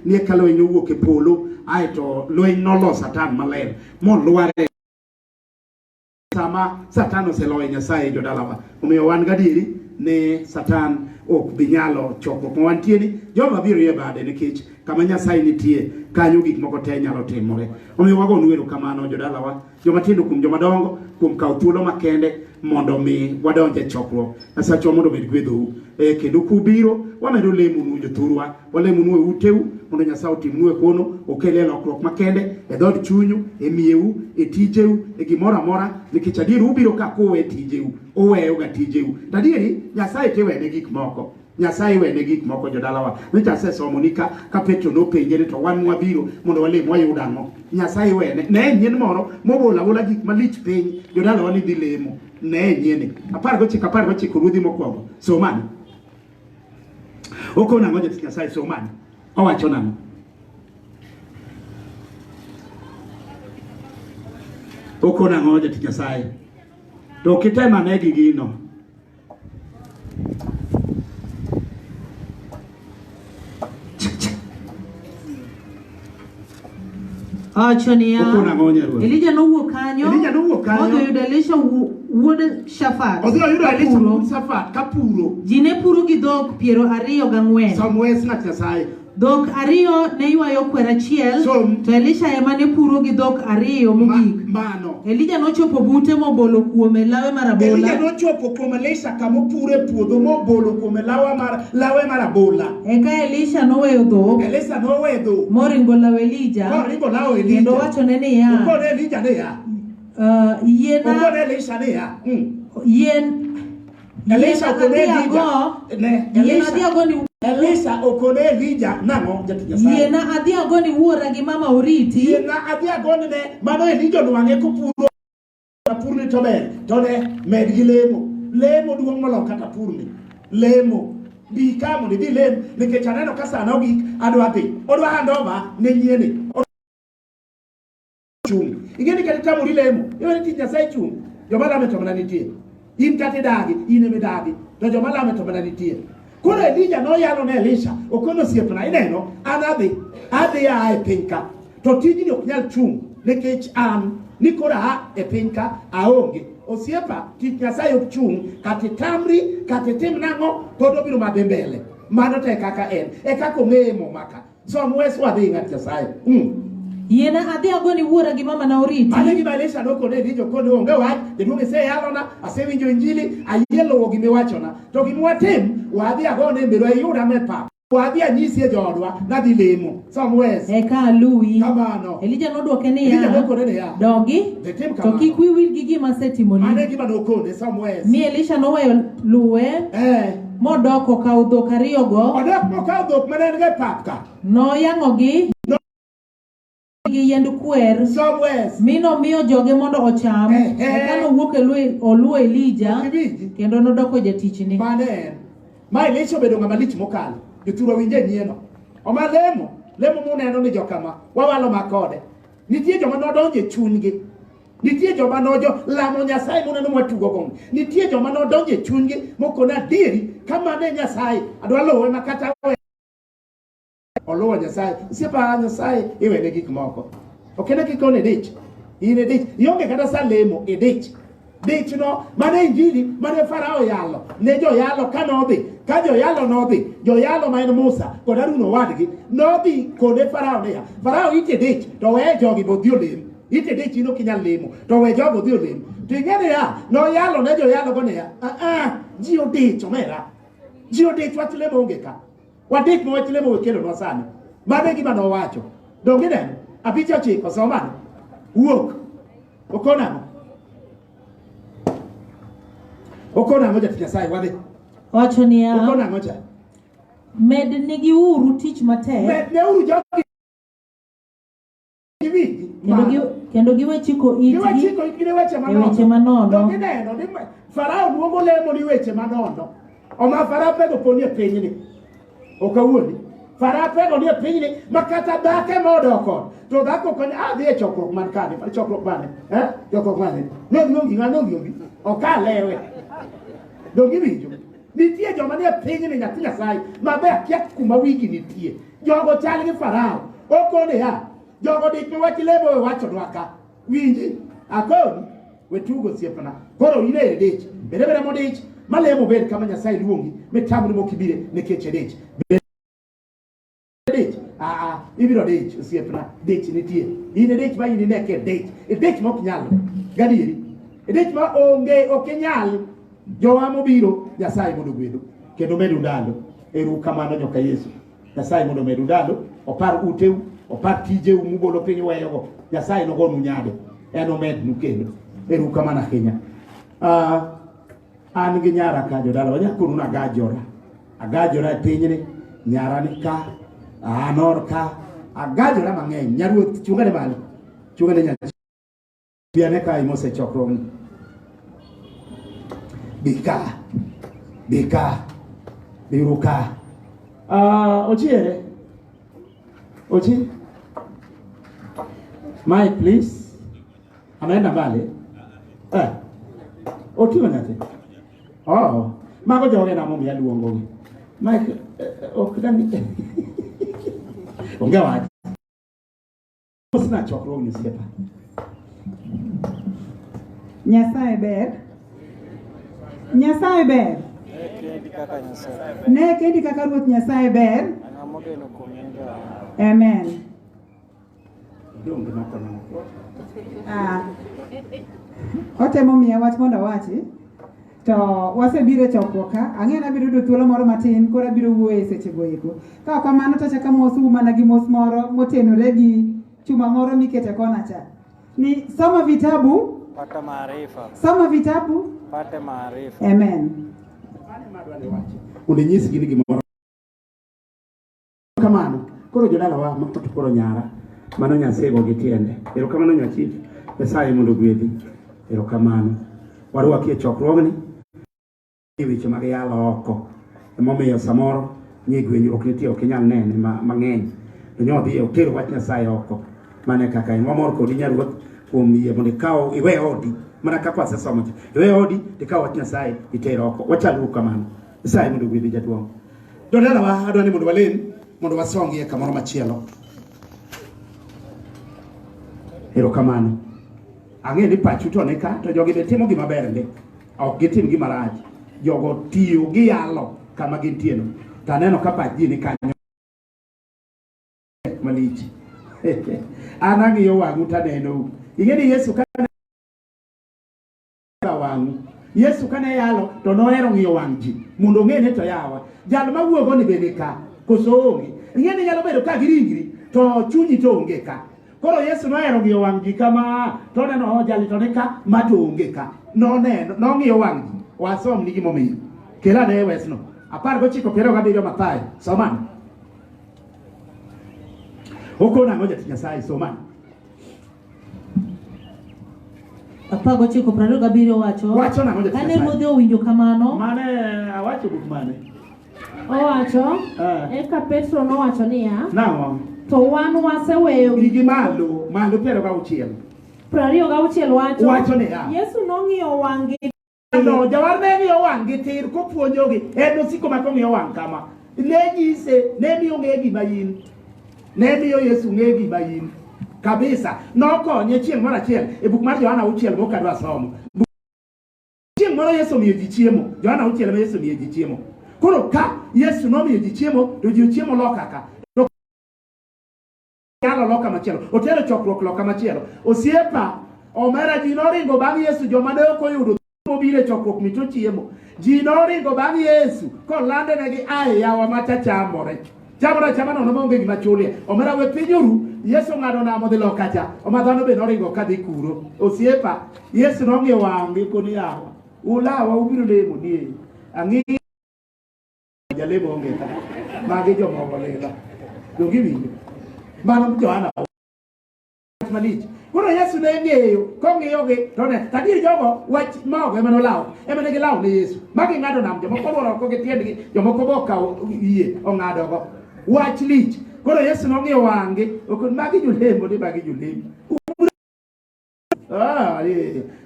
nie kalo ino wuok e polo aito lweny nolo Satan maler molware sama Satan oseloyo Nyasaye jodalawa. Omiyo wan gadieri ne Satan ok binyalo choko mwantie ni joma biro ye bade nikech kama Nyasaye nitie kanyo gik moko te nyalo timore. Omiyo wago nwero kamano jodalawa, joma tindo kum joma dongo kum kaw thuolo makende mondo mi wadonje chokruok. Nyasaye mondo bed gwedhou kendo kubiro wamedo lemo nu jothurwa, walemo nu uteu mondo Nyasaye otimnu e kono okele lokruok makende e dhod chunyu, e mieu, e tijeu, e gimoro amora nikech adier ubiro ka kowe tijeu, oweyo ga tijeu. Tadieri Nyasaye tewene gik moko. Nyasaye wene gik moko jodalawa. Nita somo ni ka Petro nopenjere to wan mwabiro mondo walem wayud ang'o. Nyasaye wene ne nyien moro mobola gik malich piny jodalawa ni dhi lemo. Ne nyiene 19 ruodhi mokwongo. Somani. Okona ngoja Nyasaye somani. Owacho nang'o? Okona ngoja Nyasaye. To kitema ne gigino. Achonia Elijah no wuok kanyo odhi yudo Elisha wuod Shafat odhi yudo Elisha wuod Shafat kapuro ji ne puro gi dhok 24 Samuel na Nyasaye dhok ariyo ne ywayo kwer achiel to Elisha ema ne puro gi dhok ariyo mogik Elijah nochopo bute mobolo kuome lawe marabola Elijah nochopo kuome Elisha kama pure puodho mobolo kuome lawe marabola eka Elisha noweyo dhok moringo lawe Elijah kendo wachone niya okone Elijah ne ya okone Elisha ne ya Elisha okone Elijah Elisha okone Elijah nang'o jatich Nyasaye yena adhi agoni wuora gi mama oriti yena adhi agoni ne mano Elijah nwang'e kopuro purni to ber to ne med gi lemo duong' molo kata purni lemo bi kamo ni dhi lemo nikech aneno ka sana ogik odwa handova ne nyiene chung ingeni kata tamori lemo iwe tich Nyasaye chung joma lame to mana nitie in kata dagi in eme dagi to joma lame to mana nitie koro Elijah no yalo ne Elisha okono siepna ineno adhi e pinka to tijni ok nyal chung nikech an nikora e pinka aonge osiepa tich Nyasaye ok chung kata tamri kata tim nang'o pod obiro madhi mbele mano te kaka en e kaka ong'emo maka so mwes wadhi ng'at Nyasaye yena adhi agoni wuora gi mama na oriti mane gi Elisha nokone Elijah kone onge wach jaduong' iseyalona asewinjo injili ayielo gima iwachona to gima watim wadhi agone mbero ayuda me pap wadhi anyisi e joodwa nadhi lemo somewhere eka luwi kamano Elijah nodwoke niya dogi to kik wiyi gi gima setimoni mane gima nokone somewhere mi Elisha noweyo luwe modok okawo dhok ariyogo mokawo dhok mane en go pap ka noyang'ogi gi yend kwer mi nomiyo joge mondo ocham eka nowuok oluwo Elijah kendo nodoko jatichni ma Elisha obedo ng'ama lich mokalo jothuro winje nyieno oma lemo muneno ni jokama wawalo makode nitie joma nodonje chunygi nitie joma nojo lamo Nyasaye muneno mwatugo gong nitie joma nodonje chunygi mokona diri kama ne Nyasaye adwa lowe makata oluwo Nyasaye siepa Nyasaye iwene gik moko okene kikone dich ine dich ionge kata sa lemo e dich no mane injili mane Farao yalo ne joyalo kanodhi ka joyalo ma en Musa kod Harun owadgi nodhi kode Farao ne ya Farao ite dich to weye jogi bodhi olemo ite dich ino kinyal lemo to we jogo dhi olemo to ing'ene ya noyalo ne joyalo go ne ya ji odich omera ji odich wach lemo onge ka wadich mo wach lemo wekelo nwa sani mane gima nowacho donge neno apicha chiko somane wuok okona moja Nyasaye wadhi wacho niya okona moja med nigi uru tich matek med ne uru jogi kendo giwe chiko itgi weche manono donge neno ni Farao luongo lemo ni weche manono oma Farao pego poni e pinyni okawuoni Farao pego ni e pinyni makata dhake modoko to dhako kon adhi e chokruok man kane chokruok mane chokruok mane nongi okalewe dongi winjo nitie joma nie piny ni nyathi Nyasaye mabe akia kuma wigi nitie jogo chal gi Farao okone ya jogo dik mi wach lebo wacho dwaka winji akoni wetugo siepna koro ine dich bere modich malemo bed kama Nyasaye luongi mitamri mokibire nikech dich dich ibiro dich siepna dich nitie ine dich ma ine neke dich mok nyal gadieri dich ma onge okinyal jowa mobiro Nyasaye mondo gwedo kendo medu ndalo eru kamano nyoka Yesu Nyasaye mondo medu ndalo opar uteu opar tijeu mubolo piny weyogo Nyasaye nogonu nyade eno mednu kendo eru kamano ahinya an gi nyara ka jodala wanyakonu agajora e pinyni nyara ni ka anor ka agajora mang'eny nyaruoth chungane malo chungane nyachi biane ka imose chokruogni bika biruka ochiere ochi Mike please anaenda mbali otiwa nyathi mago joge na momi aluongo Mike okdani onge wach osna chokruogni siepa Nyasaye ber ne kendi kaka Ruoth Nyasaye ber amen otemo miya wach mondo awachi to wasebiro chokruok ka ang'ena biro yudo thuolo moro matin koro abiro wuoyo e sechego eko ka ok kamano to achako mosou mana gi mos moro motenore gi chuma moro mikete kona cha ni soma vitabu pata maarifa amen uninyisi gini gimoro kamano koro jodala wa makoro nyara mano nyasego gitiende erokamano nyachiti Nyasaye mondo gwedhi erokamano warwaki e chokruogni weche mag yalo oko emomiyo samoro nyegwenyruok nitie ok inyal nene mang'eny to nyodhi otero wach Nyasaye oko mane kaka en wamor kodi nyaruoth kuom yie mondo ikaw iwe odi mana kaka wasesomo iwe odi tikaw wach Nyasaye itero oko wachal kamano Nyasaye mondo gwedhi jaduong' dodala wa adwani mondo walen mondo wasongie kamoro machielo erokamano ang'e ni pachu to ne ka to jogi be timo gima ber ndi ok gitim gima rach jogo tiyo gi yalo kama gintieno to aneno ka pach ji ni kanyo malich an ang'iyo wang'u to aneno ing'e ni Yesu kane yalo to nohero ng'iyo wang' ji mondo ong'e ni to yawa jal mawuogo ni bende ka koso onge ing'e ni nyalo bedo ka giringri to chunyi to onge ka koro Yesu nohero ng'iyo wang' ji kama to neno jali to ne ka ma to onge ka nong'iyo wang' ji wasom ni gimomiyo kela ne wesno 19:27 Mathayo soman okona ngoja Nyasaye soman 19:27 wacho na ngoja kane ruodhe owinjo kamano mane awacho buk mane owacho eka Petro nowacho niya nang'o to wan waseweyo gigi malo 26 wacho niya Yesu nong'iyo wang'gi no jawar ne ng'iyo wang'gi tir kopuonjogi en osiko ma kong'iyo wang' kama ne nyise ne miyo ng'e gima in ne miyo Yesu ng'e gima in kabisa nokonye chieng' moro achiel e buk mar Johana 6 mokadwa somo chieng' moro Yesu miyo ji chiemo Johana 6 ma Yesu miyo ji chiemo koro ka Yesu nomiyo ji chiemo to ji chiemo loka ka to yalo loka machielo otero chokruok loka machielo osiepa omera ji noringo bang' Yesu joma ne ok oyudo mobire chokruok mito chiemo ji noringo bang' Yesu kolande negi ae yawa machachamore chamano nomonge gima chulie omera we pinyuru Yesu ng'ado namo dhi loka cha omadhano be noringo kadhi kuro osiepa Yesu nong'iyo wang'gi koni yawa ulawa ubiro lemo nie ang'i jalemo onge ka magi jomoko lela dongi winjo mano Johana malich koro Yesu ne ng'eyo kong'iyogi to ne tadier jogo wach mogo ema nolawo ema ne gilawo ne Yesu magi ng'ado nam jomoko boro oko gi tiendgi jomoko bokawo yie ong'adogo wach lich koro Yesu nong'iyo wang'gi okon magi jolembo ni magi jolembo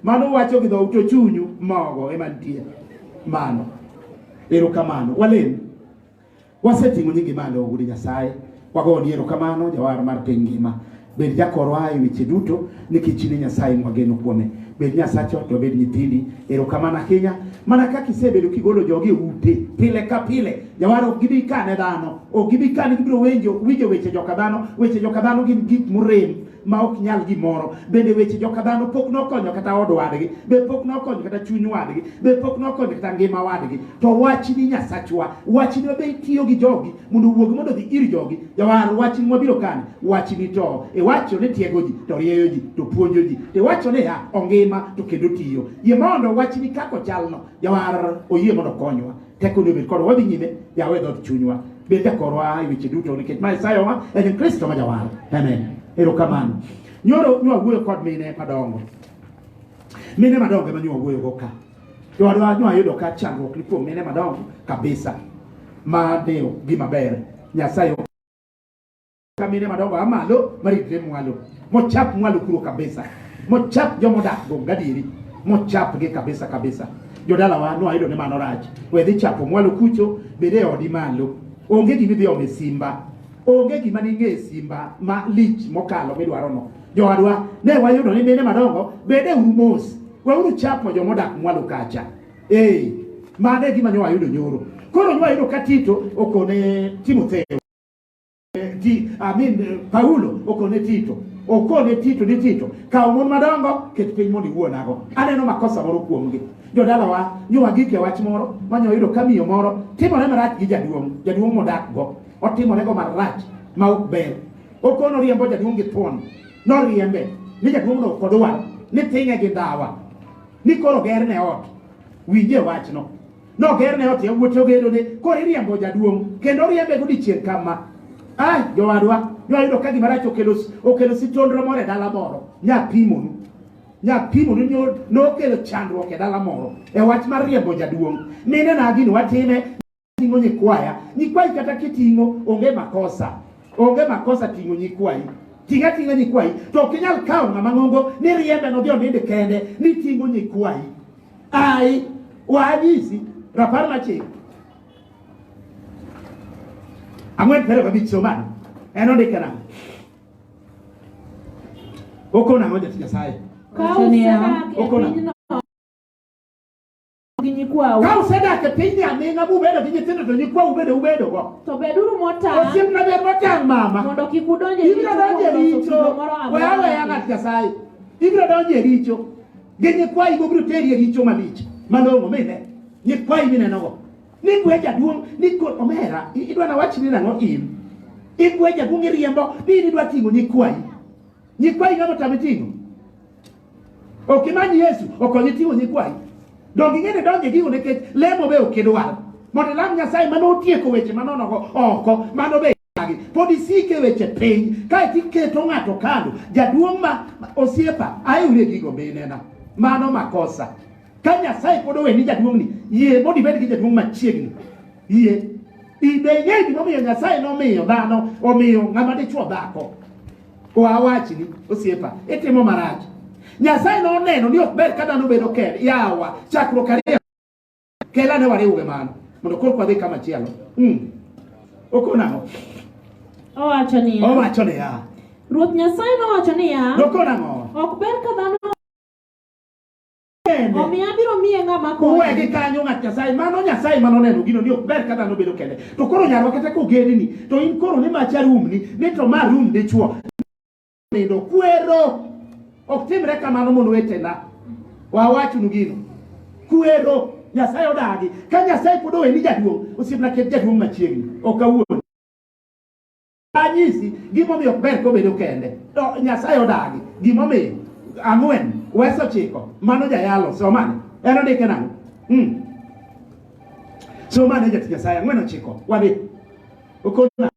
mano wacho gi dho to chunyu mogo ema nitie mano Erokamano. Walem. Waseting'o nyingi malo ogudi Nyasaye. Wagoni erokamano jawar mar piny ngima. Bed jakorwa e weche duto nikech in Nyasaye mwageno kuome. Bed Nyasacho to bed nyithindi. Erokamano ahinya. Mana kaka isebedo kigolo jogi ute pile ka pile. Jawar ok gibi kane dhano. Ok gibi kane gibiro winjo weche joka dhano. Weche joka dhano gin gik murem ma ok nyal gimoro. Bende weche joka dhano pok nokonyo kata od wadgi. Be pok nokonyo kata chuny wadgi. Be pok nokonyo kata ngima wadgi. To wachni Nyasachwa. Wachni be tiyo gi jogi mondo wuog mondo dhi ir jogi. Jawar wachni mabiro kane. Wachni to wacho ne tiego ji to rieyo ji to puonjo ji. Wacho ne ha ongima to kendo tiyo. Yie mondo wachni kako chalno. Jawar oyie mondo konywa. Teko ne bed kodwa wadhi nyime yawe dhood chunywa. Bed jakorwa e weche duto nikech ma Isayo wa en Kristo ma jawar. Amen. Erokamano. Nyoro nwawuoyo kod mine madongo. Mine madongo ema nwawuoyo go ka. Dwadwa nwayudo ka chandruok ni kuom mine madongo kabisa. Ma deo gima ber. Nyasaye ka mine madongo amalo maritre mwalo. Mochap mwalo kuro kabisa. Mochap jomodak go gadieri. Mochap ge kabisa. Jodala wa nwayudo ne mano rach. Wedhi chapo mwalo kucho bede odi malo. Onge gimi dhi ome simba. Onge gima ninge simba ma lich mokalo midwaro no. Jowadwa ne wayudo ni mine madongo bede urumos. Wauru chapo jomodak mwalo kacha. Mane gima nyo wayudo nyoro. Koro nyo wayudo ka Tito okone Timotheo. Paulo okone Tito. Okone Tito ni Tito. Ka mon madongo ket piny mondo iwuonago. Aneno makosa moro kuomgi. Jodala wa nyo wagike wach moro manyo yudo kamiyo moro timore marach gi jaduong modak go. Otimore go marach ma ok ber. Okono riembo jaduong gi thuon. No riembe ni jaduong no kodwa ni tinge gi dawa. Ni koro gerne ot. Winje wach no. No gerne ot wuotho gedo ne koro riembo jaduong kendo riembe go dichieng kama. Jowadwa yudo ka gima rach okelo sitondro moro e dala moro. Nyapimonu no kelo chandruok e dala moro e wach mar riembo jaduong. Mine na gini watime tingo nyikwaya kata kitingo onge makosa tingo nyikwayi. Tinga nyikwayi to ok inyal kawo ng'ama ng'ongo ni riembe no dhi oninde kende ni tingo nyikwayi. Wanyisi rapar machik. Ang'wen pero kabich somano. En ondike nang'o? Okona ng'o jatich Nyasaye. Ka usedak e piny aming'a bubedo gi nyithindo to nyikwa ubedo go. To beduru motang'. Osiepna ber motang' mama. Mondo kik udonje richo. Ibiro donje richo. Wewe ng'at Nyasaye. Ibiro donje richo. Gi nyikwa igo biro teri e richo malich. Malong'o mine. Nyikwa mineno go. Ni gwe jaduong' ni kod omera. Idwa na wach ni nang'o in. Igwe jaduong' iriembo ni idwa ting'o nyikwayi. Nyikwayi ng'ama tami ting'o. Ok imanyi Yesu okonyi ting'o nyikwayi. Dongi ng'ene donje gigo nikech lemo be okidwar. Mondo lam Nyasaye mano otieko weche manono go oko mano be agi. Pod isike weche piny ka tiketo ng'ato kando. Jaduong' ma osiepa ayure gigo be nena. Mano makosa. Ka Nyasaye pod oweni jaduong' ni yie mondo ibed gi jaduong' machiegni. Yie ibe ng'e gimomiyo Nyasaye nomiyo dhano omiyo ng'ama dichuo dhako. Wawachni osiepa itimo marach. Nyasaye no neno ni ok ber ka dhano bedo kende. Yawa chakruok ariyo kela ne wariwre mano mondo koro kwadhi kama chielo. Okonang'o? Owacho niya. Ruoth Nyasaye nowacho niya. Okonang'o? Ok ber ka dhano omiya biro miye ng'ama konyo. Uwegi kanyo ng'at Nyasaye mano Nyasaye mano neno gino ni ok ber ka dhano bedo kende. To koro nyarwa kata kogedni to in koro ni macha rumni ni to ma rum dichuo. Nindo kwero ok timre kamano mondo wetena. Wawachnu gino. Kwero Nyasaye odagi. Ka Nyasaye pod oweni jaduong' osiepna ket jaduong' machiegni. Ok awuon. Anyisi gimomiyo ok ber kobedo kende. To Nyasaye odagi. Gimomiyo ang'wen weso chiko mano jayalo somane en ondike nang'o? Somane jatich Nyasaye ang'wen ochiko wadhi. Okona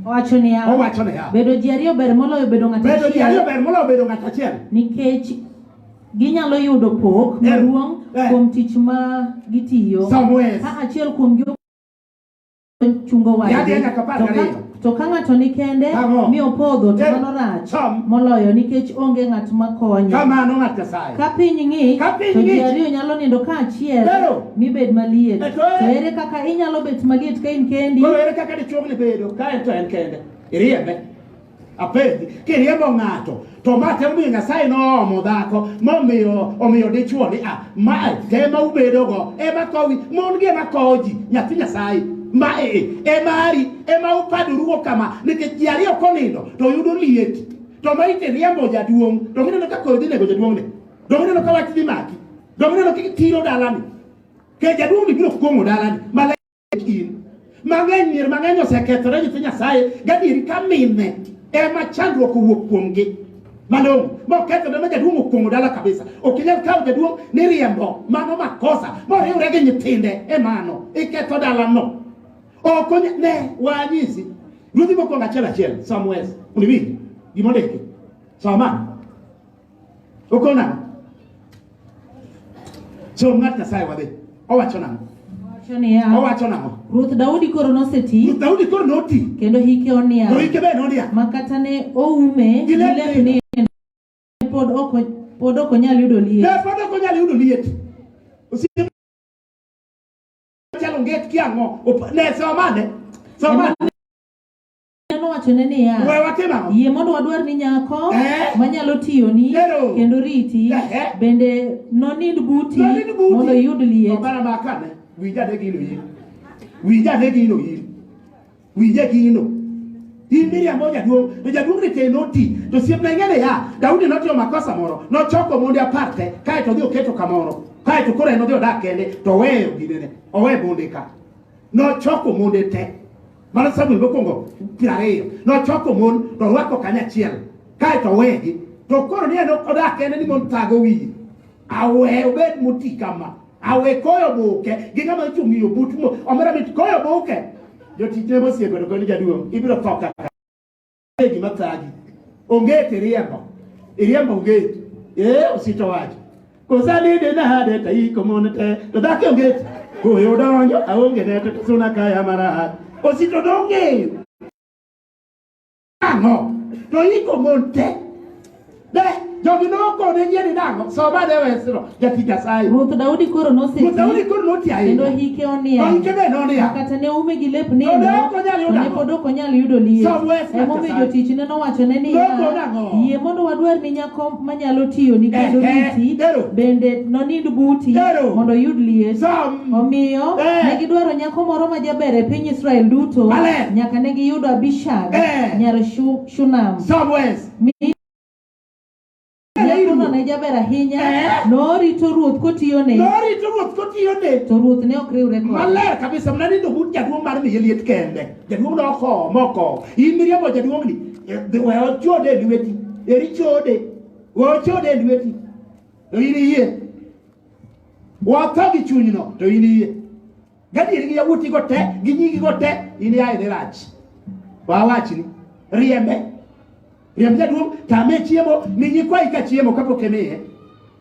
Owacho niya. Bedo ji ariyo ber moloyo bedo ng'at achiel. Nikech ginyalo yudo pok maduong' kuom tich ma gitiyo. Ka achiel kuom chungo wadgi. Yadi enya kapar gariyo. To ka ng'ato ni kende mi opodho to mano rach moloyo nikech onge ng'at makonye. Kamano ng'at Nyasaye. Ka piny ng'ich to ji ariyo nyalo nindo ka achiel mibed maliet. To ere kaka inyalo bet maliet ka in kendi? Koro ere kaka dichuo ni bedo ka en to en kende. Iriembe. Apendi kiriembo ng'ato to mate omiyo Nyasaye noomo dhako omiyo dichuo ni ma tema ubedo go ema kowi mon gi ema kowo ji nyathi Nyasaye ma emari ema upadorugo kama nikech ji ariyo konindo to yudo liet to ma ite riembo jaduong' to mineno ka kodhi nego jaduong'ne to mineno ka wach dhi maki to mineno ka tiro dalani ke jaduong'ni biro kuong'o dalani in mang'eny mier mang'eny osekethore nyithi Nyasaye gadieri ka mine ema chandruok owuok kuomgi malong'o mokethore ma jaduong' okuong'o dala kabisa ok inyal kawo jaduong' ni riembo mano makosa moriwre gi nyithinde emano iketho dalano ok ne wanyisi ruodhi mokwongo achiel Samuel uniwinj gimondiki soma okonang'o som ng'at Nyasaye wadhi owacho nang'o owacho nang'o Ruoth Daudi koro noseti kendo hike onia makata ne oume gi lepni pod ok onyal yudo liet. Chalo nget kiang'o ne somane nowachone niya yie mondo wadwar ni nyako manyalo tiyoni kendo riti bende nonind buti mondo yud liet. Wija gino in miriambo jaduong' to jaduong' ni te noti to siepna ing'ene ya Daudi notiyo makosa moro nochoko monde aparte kaeto odhi oketo kamoro kaeto koro en odhi odak kende to weyo ginene owe monde ka nochoko monde te mana Samuel mokwongo 20 nochoko mon to orwako kanyachiel kaeto owegi to koro ni en odak kende ni mon thago wiye awe obed moti kama awe koyo boke gi ng'ama ichung' iyo but mo omera mit koyo boke jotich ne mosiegodo koni jaduong' ibiro tho kaka gima thagi ongete iriembo ongete osito wacho kosanide nade taiko mon te to dhaki ongete koyo donjo aonge ne to suna kaya marahad osito dong'eyo ang'o to iko mon te de jogi nokone yieni nang'o somane wesno jatich Nyasaye. Ruoth Daudi koro noseti kendo hike onia makata ne ume gi lep nindo ne pod ok onyal yudo liet. Emomiyo jotichne nowachone niya yie mondo wadwar ni nyako manyalo tiyoni kendo riti bende nonind buti mondo yud liet. Omiyo ne gidwaro nyako moro ma jaber e piny Israel duto nyaka ne giyudo Abishag nyar Shunam. Nyakono ne jaber ahinya norito ruoth kotiyone to ruoth ne ok riwre kode maler kabisa. Mnanindo but jaduong' mar miye liet kende jaduong' noko moko in miriambo jaduong'ni we ochode e lweti eri chode we ochode e lweti to in iyie watho gi chunyno to in iyie gadieri gi yawuoti go te gi nyigi go te in yaye ne rach wawachni riemb jaduong' tame chiemo mi nyikwai ka chiemo kapok emiye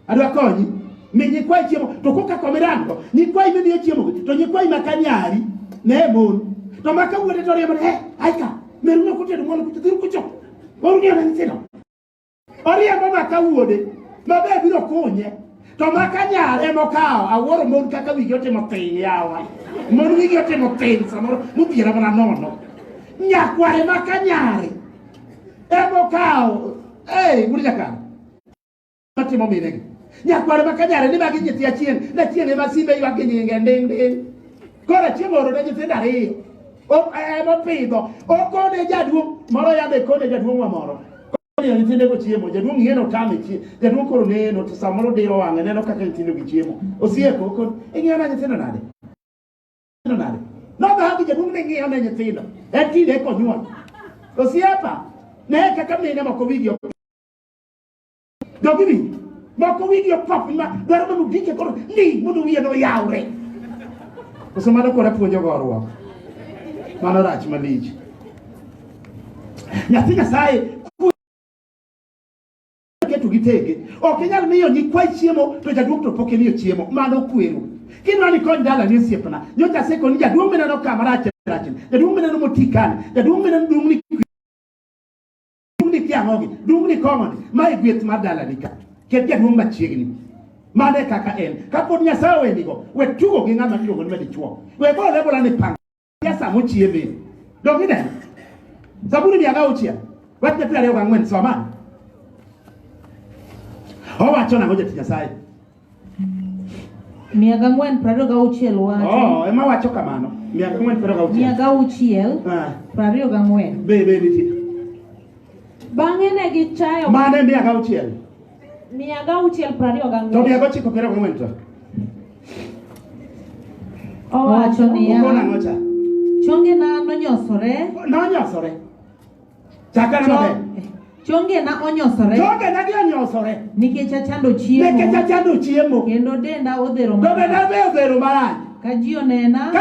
adwa konyi mi nyikwai chiemo to koka komirando nyikwai mimiyo chiemo to nyikwai makanyari ne mon to makawuote to riembo aika meruno kutedo mono kuthiru kucho orungi ona nyithindo oriembo makawuode mabe biro kunye to makanyare mokawo awuoro mon kaka wigi otimo piny yawa mon wigi otimo piny samoro mudhiera mana nono nyakware makanyare emokawo murijakano matimo minegi nyakware makanyare ni magi nyithi achien na chien ema simbe ywak gi nyinge nding koro chieng' oro ne nyithindo ariyo emopidho okone jaduong' moro yande kone jaduong' wa moro kone nyithinde go chiemo jaduong' ng'eno tame chiemo jaduong' koro neno to samoro diro wang'e neno kaka nyithindo gi chiemo osieko kon ing'iyo na nyithindo nade nodhago jaduong' ne ng'iyo ne nyithindo en tinde konyuol osiepa ne kaka mine moko wigi dogi moko wigi pop ma dwaro mondo dike koro ni mondo wiye no yawre koso mano kora puonjo gorwa mano rach malich nyathi Nyasaye keto gitege ok inyal miyo nyikwai chiemo to jaduong' to pok imiyo chiemo mano kwero kinwani kony dala ni osiepna nyocha seko ni jaduong' mineno kamarach Jadung mena motikan, jadung mena dungni kiangogi, dungni komani, mai gwet madala nika. Ket jadung machiegni. Mane kaka en, kapod nyasawe nigo, we tugo gi ngama tugo ni medi chuo. We bo le bola ni pang. Yasa mo chiebe. Dogi den. Zaburi biaga uchia. Wat ne pere wa ngwen soman. O wacho na ngoje tinyasaye. Miaga ngwen prario ga uchiel wacho. Oh, ema wacho kamano. Miaga ngwen prario ga uchiel. Miaga uchiel. Prario ga ngwen. Be niti. Bange ne gi chayo. Mane miaga uchiel. Miaga uchiel prario ga ngwen. To miaga chiko prario ga ngwen to. O wacho niya. Ukona ngocha. Chonge na nonyosore. Nonyosore. Chakana mabe. Chonge na onyosore. Chonge na gi onyosore. Nikech achando chiemo. Nikech achando chiemo. Kendo denda odhero marach. Denda be odhero marach. Ka ji onena.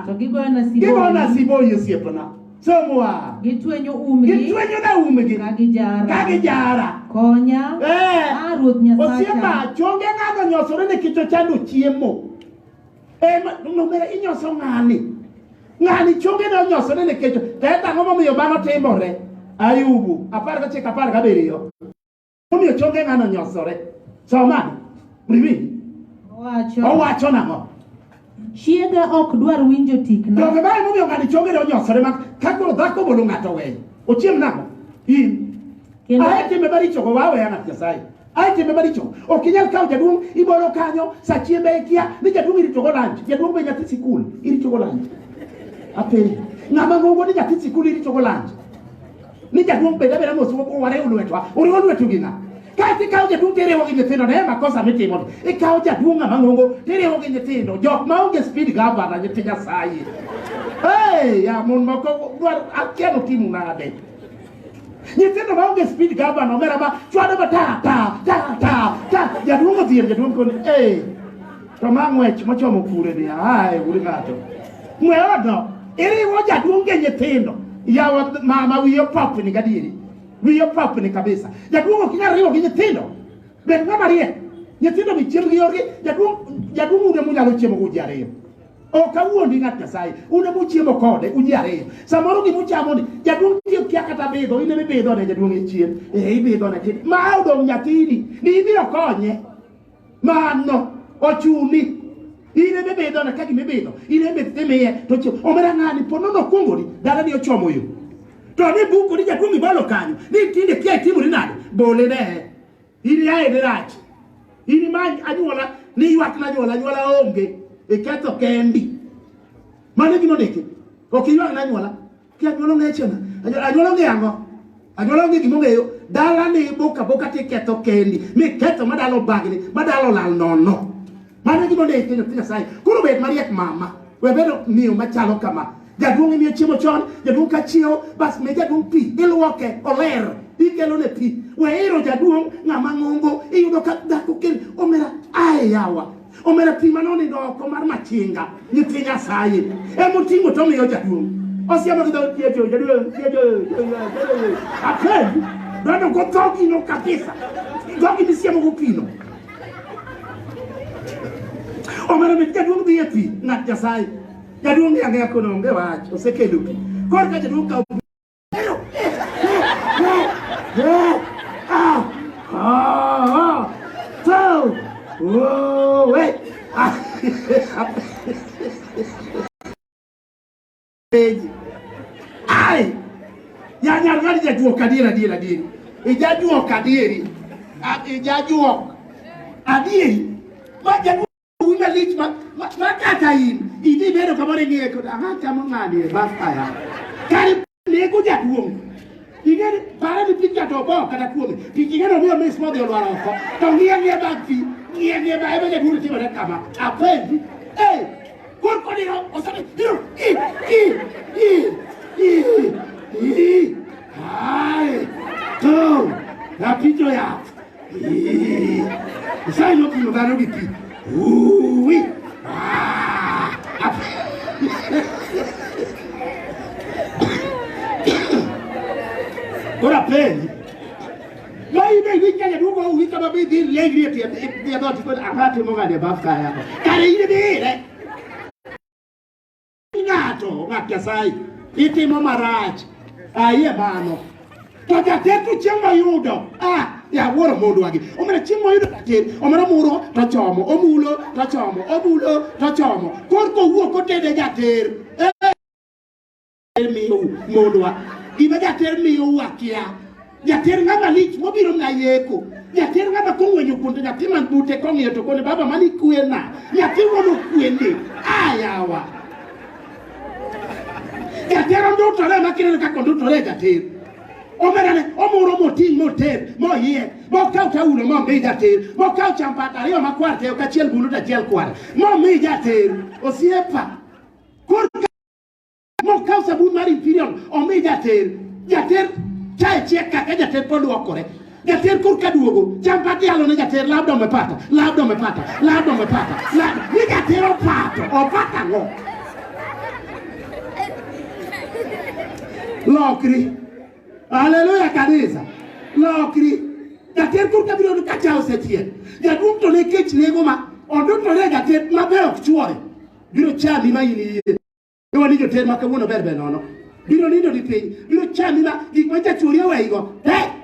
To gigoyo na sibo. Gigoyo na sibo yosiepna. Somoa. Gitwenyo umgi. Gitwenyo na umgi. Kagijara. Konya. Ruoth Nyasacha. Osiepa, chonge ng'ano nyosore nikech ochando chiemo. No mere inyoso ng'ani. Ng'ani chonge no nyosore nikech teta ng'omo miyo bano timore. Ayubu, 19:17. Omiyo chonge ng'ano nyosore. Somani. Mriwi. Owacho nang'o. Chiega ok dwar winjo tikna. Donge bai momiyo ng'ani chonge no nyosore ma kakoro dhako bolo ng'ato weyo. Ochiem nang'o. In. Ae time baricho go wawe ya ng'at Nyasaye. Ae time baricho. Ok inyal kawo jaduong' ibolo kanyo sa chiembe ikia ni jaduong' irito go lunch. Jaduong' be nyathi sikul irito go lunch. Ape. Ng'ama ngogo ni nyathi sikul irito go lunch. Ni jaduong' be dabera mosu ware ulwetwa. Uri ulwetu gina. Kati kawo jaduong' terewo gi nyithindo ne makosa mitimo. Ikawo jaduong' ng'ama ngogo terewo gi nyithindo. Jok ma onge speed governor nyithi Nyasaye. Hey, ya mon moko dwar akiano timu nade. Nyithindo ma onge speed governor mera ma chwado ba ta jaduong' odhier jaduong' koni to ma ng'wech mochomo kure ni uri ng'ato ng'weyono iriwo jaduong' gi nyithindo yawa mama wiyo pop ni gadieri wiyo pop ni kabisa jaduong' ok inyal riwo gi nyithindo bed ng'ama riek nyithindo bi chiemo gi yorgi jaduong' une munyalo chiemo go ji ariyo ok awuondi ng'at Nyasaye une muchiemo kode uji ariyo samoro gimuchamo ni jaduong' tiyo kia kata bidho ine bidho ne jaduong' e chien ibidho ne tin ma odong' nyathini ni ibiro konye mano ochuni ine bidho ne kagi mibidho ine bidho miye to chiemo omera ng'ani pono nokuongoni dala ni ochomo yo to ni buko ni jaduong' ibalo kanyo ni tinde kia itimori nade bole ne ini ae ni rach ini many anyuola ni ywak na anyuola onge iketho kendi mane gino deke ok ywak na anyuola ki anyuola ng'echena anyuola ng'e anyuola ng'e gimo ng'eyo dala ni boka ti ketho kendi mi ketho madalo bagni madalo lal nono mane gino deke nyathi Nyasaye koro bet mariek mama we bedo miyo machalo kama jaduong' imiyo chiemo chon jaduong' ka chiewo bas me jaduong' pi iluoke oler ikelo ne pi we iro jaduong' ng'ama ng'ongo iyudo ka dhako kel omera ae yawa omera pi manoni doko mar machinga nyithi Nyasaye emoting'o to miyo jaduong' osiemo gi dho tieto jaduong' akendi dono go dhogino kabisa dhogi misiemo go pino omera mit jaduong' dhi e pi ng'at Nyasaye jaduong' yang'e kono onge wach osekelo pi kor ka jaduong' kawo wait. Ai. Ya nyargari jaduok adieri. Ijaduok adieri. Ijaduok adieri. Ma jaduok wima lich ma kata in. Idi bedo kamore ngiye ko angata mo ngadi basta ya. Kari lego jaduok. Igere para di picca to bo kada kuoge. Pikigero mio mes mo de olwaro ko. To ngiye bagfi. Ngiye ba ebe jaduok ti bare kama. Apendi. Por kodiro osabe. Ai. To. La picho ya. Sai no pino daro di pi. Ui. Ora prendi. Vai dai wicca ya dugo wicca ba bi di legri ti adoti ko agati mo ngade bafka ya. Kare ine bere. ng'ato Nyasaye itimo marach ayie mano to jater to chieng' moyudo ya wuoro mondo wagi omera chieng' moyudo jater omera muro to chomo omulo to chomo omulo to chomo korko wuok otede jater miyo mondo wa gima jater miyo wakia jater ng'ama lich mobiro ng'ayeko jater ng'ama kong'wenyo kuonde nyathi man bute kong'iyo to kone baba mani kwena nyathi wono kwende ayawa jater ondutore makirene kako ondutore jater omerane omuro moting' moter moyie mokaw taulo momi jater mokaw champata ariyo makwar te kachiel bulu tachiel kwar momi jater osiepa korka mokaw sabun mar imperial omi jater chae chiek kaka jater podwokore jater korka duogo champati alo ne jater labda umepata ni jater opata ngo lokri haleluya kanisa lokri jater korka biro kachao setie jadum to ne kech nego ma ondo to ne jater mabe ok chuore biro chami ma ini wani joter makawuono berbe nono biro nindo di piny biro chami ma gik ma jachuori oweigo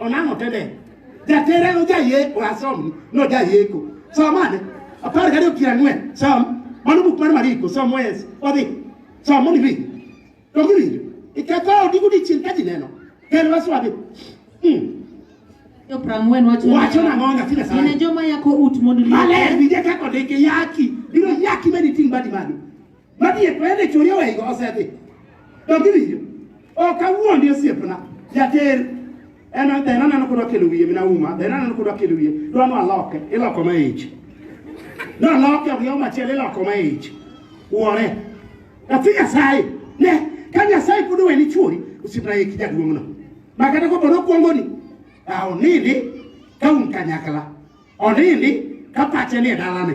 onang'o tede jatere no jaye wasom no jayeko somane apar gadi okirang'wen som mano buk mar Mariko som wes odhi som mondo ibi to giwinjo iketho odigo di chien ka ji neno kel waswadi wacho nang'o nyathi Nyasaye joma yako ut mondo maler winje kako ndike yaki biro yaki medi ting' badi magi madie pende chuori oweigo osedhi to giwinjo okawuondi osiepna jater dheno neno kodwa kelo wiye minauma dheno neno kodwa kelo wiye dwano aloke iloko ma ich noloke ogiewo machielo iloko ma ich wuore nyathi Nyasaye ne ka Nyasaye pod oweni chuori osiepna iki jaduong'no makata kobodo okuongoni onindi ka un kanyakla onindi ka pache ni e dalane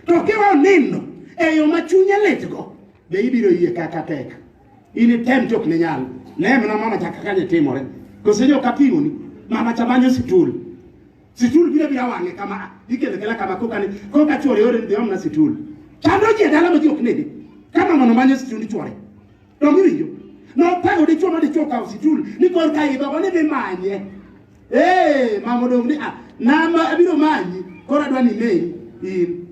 to kiwa onindo e yo ma chunye litgo be ibiro yie kaka tek initem tok ne nyalo ne mna mama chaka kanye timore kosenyo kapimoni mama chamanyo situl bira wange kama ikele kama koka chore ore ndio mna situl chando je dala moji oknede kama mano manyo situl chore dongi winjo no pago de choma de choka situl ni kor kai ba woni be manye mama dongi namba abiro manyi kora dwani mei in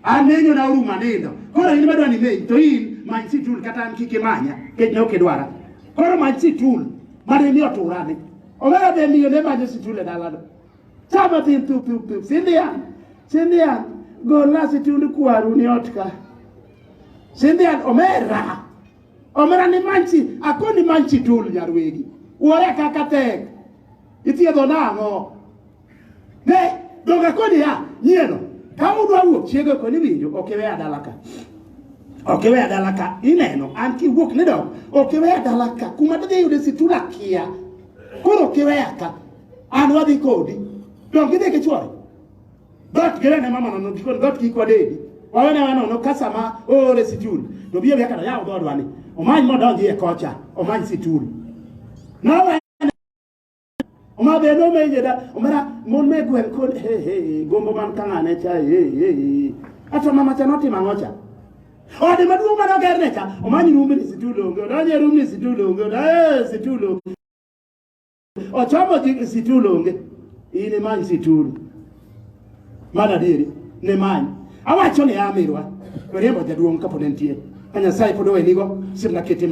anenyo na uruma nendo kora ini badwa ni mei to in man situl kata kike manya ke nyoke dwara kora man situl mane ni oturane omera be miyo ne manyo situl dalado chama tin tu sindia gola situl kwaru ni otka sindia omera ni manchi akoni manchi tul nyarwegi uore kaka tek ithiedho nang'o ne donga koni ya nyieno ka udwa wuok chiego koni winjo okewe adalaka ineno an ki wuok ne dog okewe adalaka kuma dhi yude situla kia koro okewe aka an wadhi kodi dong gidhi ke chuore dot gerene mama no dikon dot ki kwadedi wawene wano no kasama ore situl to biye yakana yawo dodwani omany modonji e kocha omany situl no omabe no mejeda omera mon megwen kon gombo man kangane cha ato mama cha noti mangocha ode maduong mano gerne cha omanyi rumni situlo ngo donje rumni situlo ngo situlo ochamo situlo nge ine manyi situlo mana diri ne manyi awacho ne amirwa rembo jaduong kaponentie anya sai podo enigo sirna kete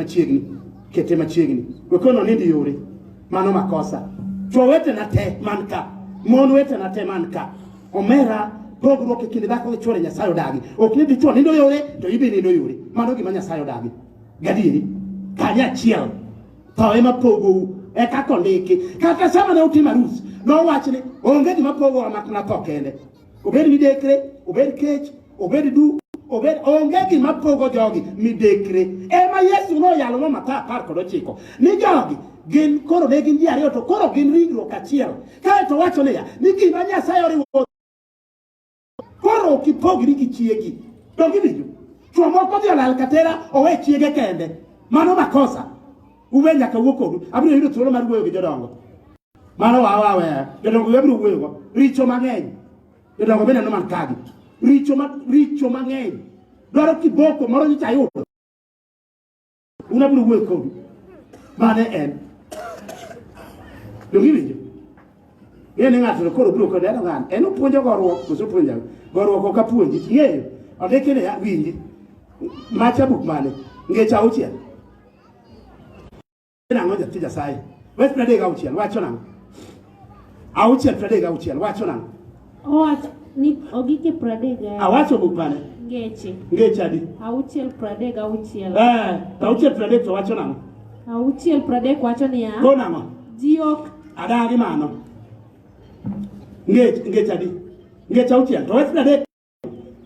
machiegni wekono nindi yore mano makosa chowete na te manka mon wete na te manka omera pogruok e kinde dhako gi chwore Nyasaye odagi ok ni dichwo nindo yore to ibi nindo yore mano gima Nyasaye odagi gadieri kanya chiel to ema pogo e ka kondiki kata sama ne utima rus no wachni onge gima pogo makna to kende obed midekre obed kech obed du obed onge gima pogo jogi midekre ema Yesu no yalo no Mathayo 10:9 ni jogi gin koro ne gin ji ariyo to koro gin rigruok achiel kae to wacho niya ni gima Nyasaye oriwo koro kipogri gi chiegi dongi winjo chwo moko dhi olal katera owe chiege kende mano makosa uwe nyaka wuok kodu abiro yudo thuolo mar wuoyo gi jodongo mano wawe jodongo abiro wuoyo richo mang'eny jodongo bende no man kagi richo mang'eny dwaro kiboko moro nyicha yudo una biro wuoyo kodu. Mane en. Dongi winjo. Yene ng'ato koro biro kode ng'an. En opuonjo goruok, koso puonja. Goruok ok apuonji. Ng'eyo. Ondike ne winji. Macha buk mane. Ngecha auchiel. Nang'o jatij Nyasaye. Wes 36 wacho nang'o. Auchiel 36 wacho nang'o. Owacho ni ogike 30. Awacho buk mane. Ngeche adi. Auchiel 36. Auchiel 30 to wacho nang'o. Auchiel 30 wacho niya. Ko nang'o. Ji ok adagi mano. Ngeche adi. Ngeche auchiel to wes 30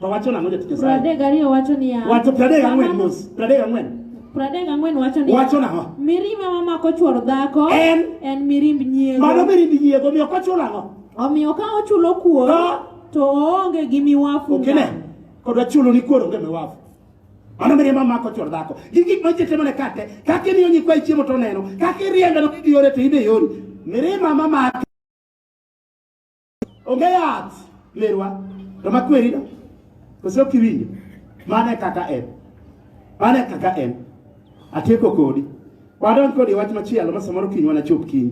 to wacho nang'o jatij Nyasaye. 32 wacho niya. Wacho 34 mos. 34 wacho niya. Wacho nang'o. Mirima mamako chuor dhako en mirimb nyiego. Mano mirimb nyiego omiyo kochulo ang'o. Omiyo ka ochulo kuor to oonge gi miwafu. Okine. Kodwa chulo ni kuor onge miwafu. Mano mirima mamako chuor dhako. Gigi majitemo ne kate. Kaka imiyo nyikwayi chiemo to neno. Kaka iriembe no kidi yore to ibe yori. Mirima mamako. Onge yath. Lerwa. To makweri no. Koso kiwinjo. Mane kaka en. Mane kaka en. Atieko kodi. Wadon kodi wach machielo ma samoro kiny wana chop kiny.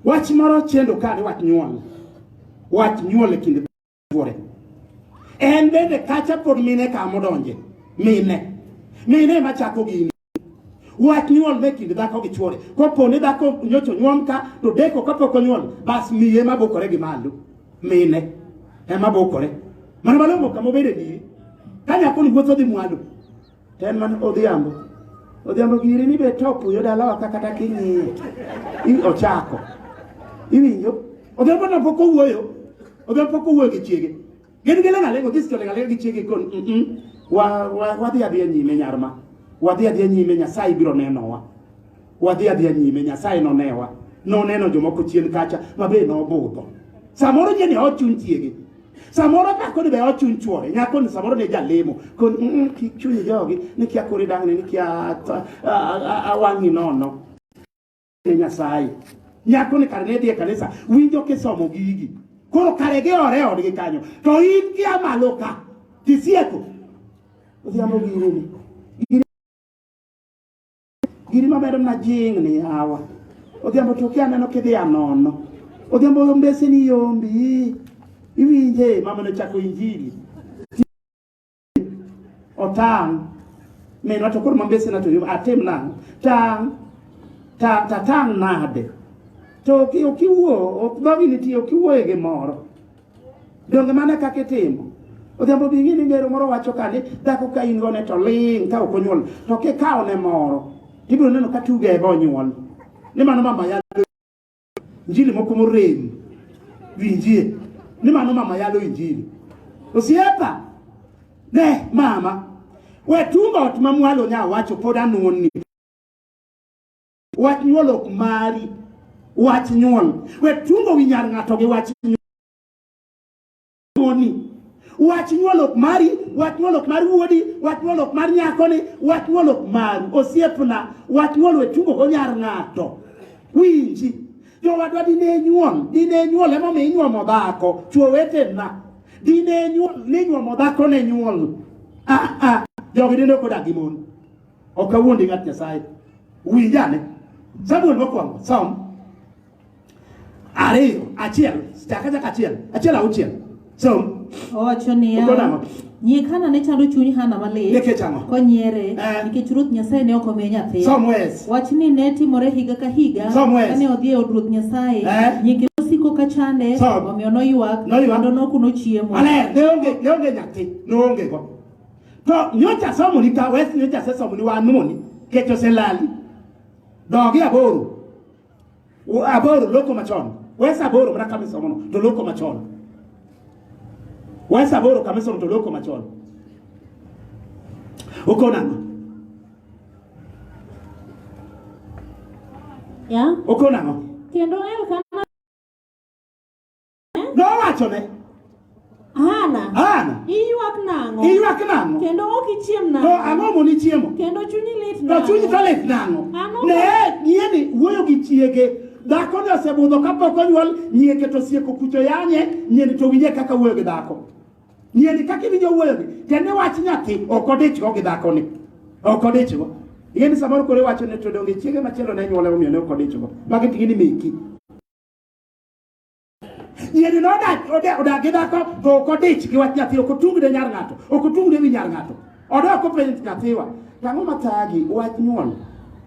Wach moro chendo kani wach nyuol. Wach nyuol e kinde buore. En bende kacha pod mine ka modonje. Mine machako gini. Wach nyuol me kinde dhako gi chuore. Koponi dhako nyocho nyuom ka to deko kapok onyuol bas miye mabokore gi malo. Mine ema bokore. Mano malongo kama obede di. Kanya koni wuotho dhi mwalo. Ten man odhiambo. Odhiambo giri ni be topu yodalawa kata kinyi. Ochako. Iwinjo. Odhiambo na poko wuoyo. Odhiambo poko wuoyo gi chiege. Gin gele ngalengo gisto ngalengo gi chiege kon. Wadhi adhiya nyime nyarma. Wadhi adhiya nyime Nyasaye biro nenowa. Wadhi adhiya nyime Nyasaye nonewa. Noneno jomoko chien kacha mabe no budho. Samoro jeni ochun chiege. Samoro kako ni be ochun chuore. Nyako ni samoro ne jalemo. Kon chunyi jogi ni kia kori dang ni kia awangi nono. Nyasaye. Nyako ni kare ne dhie kanisa. Winjo ke somo gigi. Koro kare ge ore odgi kanyo. To in kia maloka. Tisieko. Odhiambo giri ni. Giri mabedo na jing ni hawa. Odhiambo toki aneno kidhi anono. Odhiambo mbese ni yombi. Iwinje mama no chako injili. Otang. Meno to koro mambese na to atem nang. Tang nade. To kiwuo, okdhogi ni tiyo kiwuo ege moro. Donge mana kake timo. Odhiambo bingi ni ngero moro wacho kani, dhako ka ingone to ling ka okonyuol. To ke kao ne moro. Tibiro neno ka tuge ebe onyuol. Ni mano mama yalo injili moko morem. Winjie. Ni mano mama yalo injili. Osiepa. Ne mama. We tunga ot mamwalo nya wacho poda nuni. Wach nyuol ok mari. Wach nyuol. We tungo winyar ng'ato gi wach nyuol. Wach nyuol ok mari. Wach nyuol ok mari wuodi. Wach nyuol ok mari nyakoni. Wach nyuol ok mari. Osiepna. Wach nyuol we tungo go nyar ng'ato. Winji. Jo wadwa dine nyuol emo me inyuomo dhako. Chuo wetena. Dine nyuol ne inyuomo dhako ne nyuol. Jogi dine koda gimon. Ok awuondi ng'at Nyasaye. Winjane. Samuel mokwongo. Som. Ariyo, achiel, achiel auchiel. So, owacho niya, nyik Hana ne chando chuny Hana malit konyiere nikech Ruoth Nyasaye ne ok omiye nyathi. Wach ni ne timore higa ka higa kane odhi e od Ruoth Nyasaye, nyike osiko ka chande, omiyo noywak kendo nokuno chiemo. Neonge nyathi, noonge go. To nyocha somo ni ka wes nyocha somo ni wanuni, kecho selali. Dogi aboro loko machon. Wes aboro mra kamisomo no to loko machon. Wes aboro kamisomo to loko machon. Ukona. Ya? Ukona. Kendo Elkana. No wacho ne. Hana. Iywak nango. Kendo ok ichiem nango. To ang'o mo ni chiemo? Kendo chunyi lit nango. To chunyi to lit nango. Ne, nyeni wuoyo gi chiege. Dhako ne osebudho kapok onyuol, nyieke to sieko kucho yanye, nyieni to winje kaka wuoyo gi dhako. Nyieni kaka iwinjo wuoyo gi. Tende wach nyathi ok odichgo gi dhako ni. Ok odichgo. Yeni samoro kore wacho ne to donge chiege machielo ne nyuole omiyo ne okodichgo. Magi tingini meki. Yeni no odagi dhako to okodich gi wach nyathi, okotungne nyar ng'ato, okotungne wi nyar ng'ato. Odok openj nyathiwa, tang'o mathagi wach nyuol.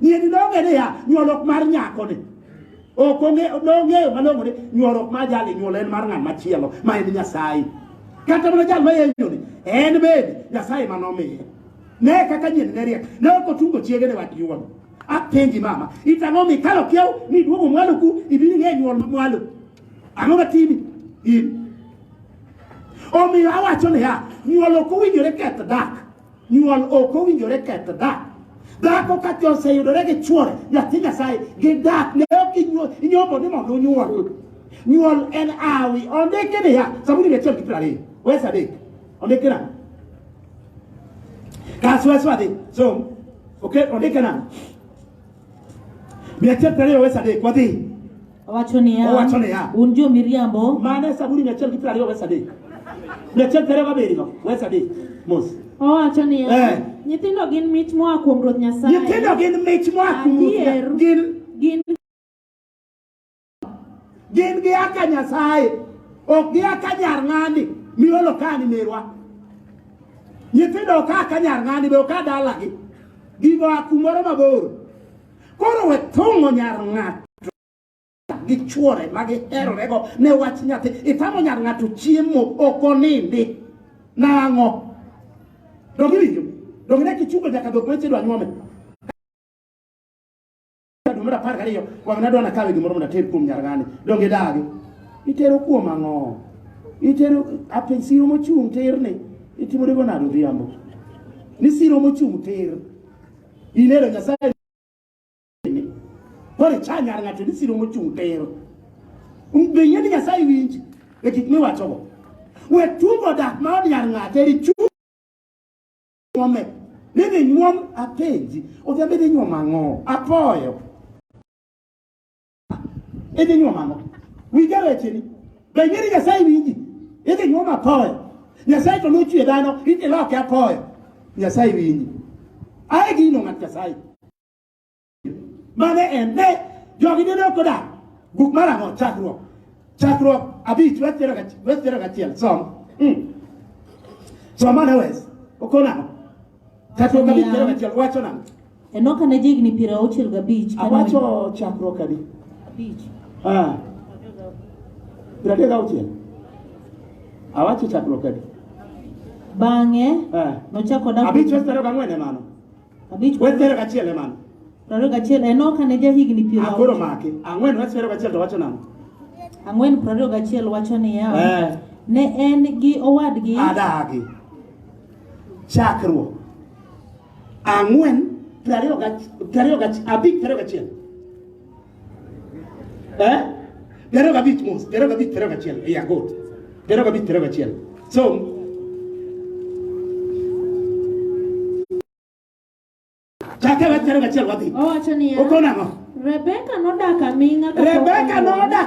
Yeni donge ne ya nyuolok mar nyako ni. Nong'eyo malong'o ni nyuolok mar jali nyuol en mar ng'at machielo ma en Nyasaye. Kata mana jal ma yenyo ni en bende Nyasaye manomiye. Ne kaka nyen ne riek, ne okotungo chiege ne wach nyuol. Apenji mama, itang'o mikalo kiew ni duogo mwalo ku ibiri ng'e nyuol mwalo. Ang'o matimi? Omiyo awacho ni ya, nyuol ok owinjore keth dak. Nyuol ok owinjore keth dak. Dhako ka oseyudore gi chuore, nyathi Nyasaye gi dak ne ok inyombo ni mondo onyuol. Nyuol en awi. Ondike ni ya, Zaburi 120. Wes adek. Ondike na. Kaswa adek. So, okay, ondike na. 120 wes adek. Wadhi. Owacho niya, un jo miriambo. Mane Zaburi 120 wes adek. 120 wes adek. Mos. Owacho niya, nyithindo gin mich moa kuom Ruoth Nyasaye. Nyithindo gin mich moa kuom Ruoth. Gin gi aka Nyasaye. Ok gi aka nyar ng'ani miolo kani merwa. Nyithindo ok aka nyar ng'ani be ok adalagi. Gigo akumoro mabor. Koro we thung'o nyar ng'ato gi chuore ma giherorego ne wach nyathi. Itamo nyar ng'ato chiemo ok onindi. Nang'o? Dongi winjo? Dongi ne kichungo nyaka dhok weche dwa nyuome. Dumera par gariyo, wang na dwana kawe gimoro mna ter kuom nyar ng'ani. Dongi dagi. Itero kuom ang'o? Itero apen siro mochung' ter ni. Itimore go nado dhiambo. Ni siro mochung' ter. Inero Nyasaye. Kore cha nyar ng'ato ni siro mochung' ter. Benye ni Nyasaye winji. E kik miwachogo. We tugo dak ma od nyar ng'ato eri chung'. Nene nyuom apenji. Odhiambe ne nyuom ang'o? Apoyo. Ede nyuom ang'o? Wija wecheni. Benye ni Nyasaye winji. Ede nyuom apoyo. Nyasaye to nochwe dhano. Ite loke apoyo. Nyasaye winji. Ae gino ng'at Nyasaye. Mane ende. Jogi nene okoda. Buk mar ang'o? Chakruok. Chakruok. Abich. Wetero gachiel. Som. Som mane wes. Okona ang'o? Chakruok abich. Wetero gachiel. Wacho nang'o? Enoka ne jigni 65. Awacho chakruok adi? Abich. 36. Awacho chakruok adi? Bang'e nochako dak. Abich wetero gang'wen emano. Abich wetero gachiel emano. 21. Enoka ne jahigni 60. Akoro make. Ang'wen wetero gachiel to wacho nang'o? 21 wacho niya. Ne en gi owadgi. Adagi. Chakruok. Ang'wen 22 abich 21. Pero gabich mos, pero gabich 21. Ya got. Pero gabich 21. So Chake wetero gachiel wadhi. Owacho niya. Okona ng'o? Rebeka nodak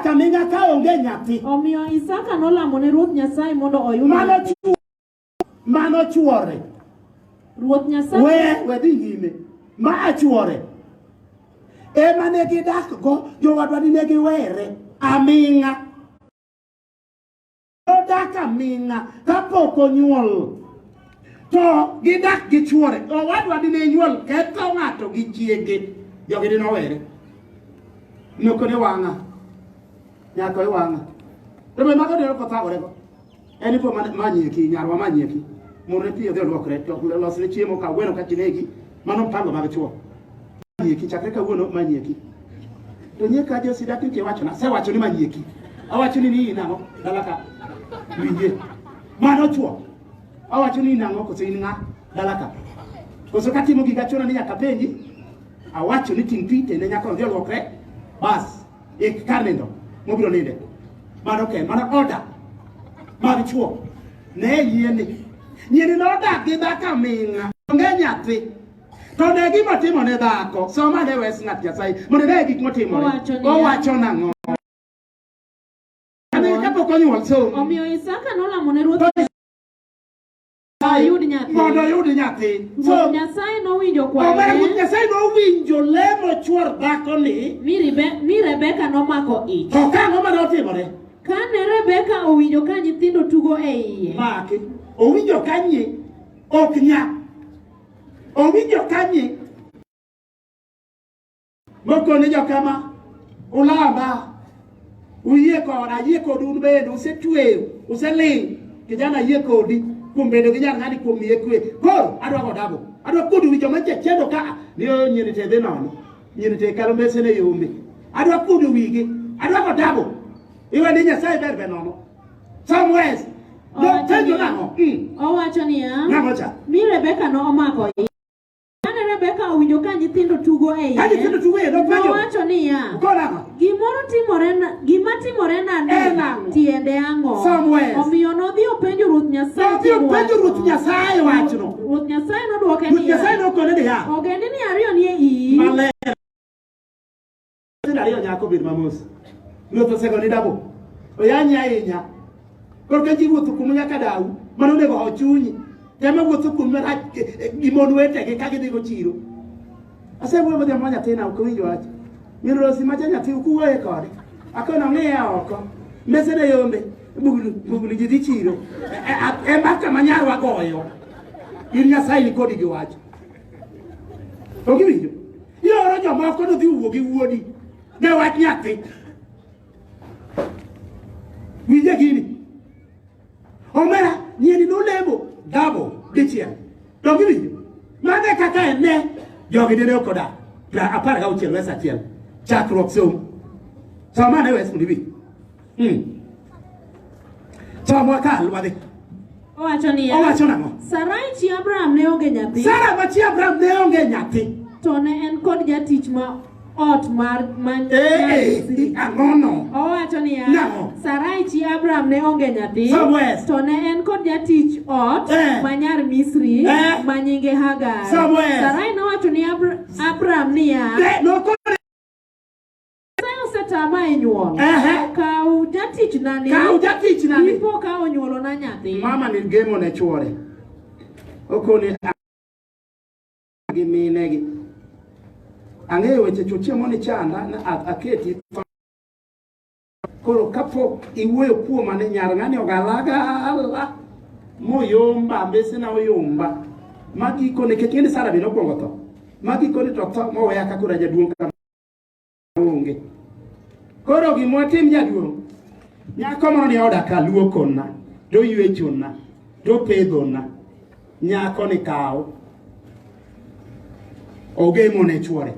aming'a ka onge nyathi. Omiyo Isaka nolamo ne Ruoth Nyasaye mondo oyud. Mano chuore. Ruoth Nyasaye. We dhi nyime. Ma chuore. Ema ne gidak go, jowadwa ne giwere aming'a. Odak aming'a kapok onyuol. To gidak gi chuore. Owadwa ne nyuol ketho ng'ato gi chiege. Jogi ne nowere. Nyoko ne wang'a. Nyako e wang'a. To be mago ne okothagore go. Eni po manyeki, nyarwa manyeki. Mure piyo dhe luokre. To losne chiemo ka gweno ka chinegi. Mano mpango mag chuo. Manyeki chakre kawuono manyeki. To nyeka Josi dak nitie wachona. Sewacho ni manyeki. Awacho ni nang'o? Dalaka. Winje. Mano chuo. Awacho ni nang'o koso in ng'a? Dalaka. Koso katimo giga chona ni nyaka penji. Awacho ni ting' pite ne nyaka odhi luokre. Bas. Kar nindo. Mobiro ninde. Mano ken. Mano order. Mag chuo. Ne yieni. Nyiri nodak gi dhako aming'a. Onge nyathi. To ne gima timo ne dhako. Soma ne wes ng'at Nyasaye. Mondo ne gik motimore. Owacho nang'o? Ane kapok onyuol so. Omiyo Isaka nolamo ne Ruoth ayud nyathi. Mondo oyud nyathi. So Nyasaye nowinjo kwaye. Nyasaye nowinjo lemo chuor dhako ni. Mi Rebeka nomako ich. To kang'o mane otimore? Kane Rebeka owinjo ka nyithindo tugo e iye. Maki. Owinjo kanye ok nya. Owinjo kanye. Moko ni jokama. Ulamba. Uye koda, yie kod un bende, usetweyo, useling. Kijana yie kodi. Kumbedo kijana ngani kumie kwe. Koro, adwa kodabo. Adwa kudu wijo manche chendo ka. Niyo nyini te dhenono. Nyini te kalumbese ne yombe. Adwa kudu wigi. Adwa kodabo. Iwe ni Nyasaye berbe nono. Somewhere. No, tenjo nango. Owacho niya. Nango cha. Mi Rebeka no omako ich. Kane Rebeka owinjo ka nyithindo tugo e iye. Ka nyithindo tugo e iye, nopenjo. Owacho niya. Konang'o? Gima timore nang'o? Tiende ang'o? Somewhere. Omiyo nodhi openjo Ruoth Nyasaye. Nodhi openjo Ruoth Nyasaye wachno. Ruoth Nyasaye nodwoke niya. Ruoth Nyasaye nokone niya. Ogendini ariyo ni e iyi. Maler. Ariyo nyako bed mamos. Ruoth osegoni dabo. Oyanyi ahinya. Korka ji wuotho kuom nyaka dau. Mano onego ochunyi. Tema wuotho kuom gimon wetegi ka gidhi go chiro. Asewuoyo godhiambo nyathina ok owinjo wach. Min Rosi macha nyathi ukuoye kode. Akono ng'iye oko. Mesene yombe. Bugulu ji dhi chiro. Embaka manyarwa goyo. Ir Nyasaye ni kodi gi wach. Ok iwinjo? Ioro jomoko nodhi wuo gi wuodi. Ne wach nyathi. Winje gini. Omera nyieni nolemo dabo dichiel. Ok iwinjo? Mane kaka ene jogi dine okoda. 16 wes achiel. Chakruok somo. Somane wes mudibi. Somo kal wadhi. Owacho niya. Owacho nang'o? Sarai chi Abraham ne onge nyathi. Sara ma chi Abraham ne onge nyathi. To ne en kod jatich ma ot mar ang'ono. Owacho niya. Nang'o? Sarai chi Abraham ne onge nyathi. Somewhere. To ne en kod jatich ot ma nyar Misri ma nyinge Hagar. Somewhere. Sarai nowacho ni Abraham niya. Tama e nyuol. Kau jatich nani. Ipo ka onyuolo na nyathi. Mama ni gemo ne chuore. Okone gi minegi. Ang'eyo weche chochiemo ni chanda aketi. Koro kapok iwuoyo kuom ane nyar ng'ani ogalagala. Moyomba mbese na oyomba. Magi kone ketini Sara bino kwongo to. Magi kone to tho moweya kakura jaduong' kama onge. Koro gimwatim jaduong'. Nyako moro ni oda ka luokona. Do yuechona. Do pedhona. Nyako ni kao. Ogemo ne chuore.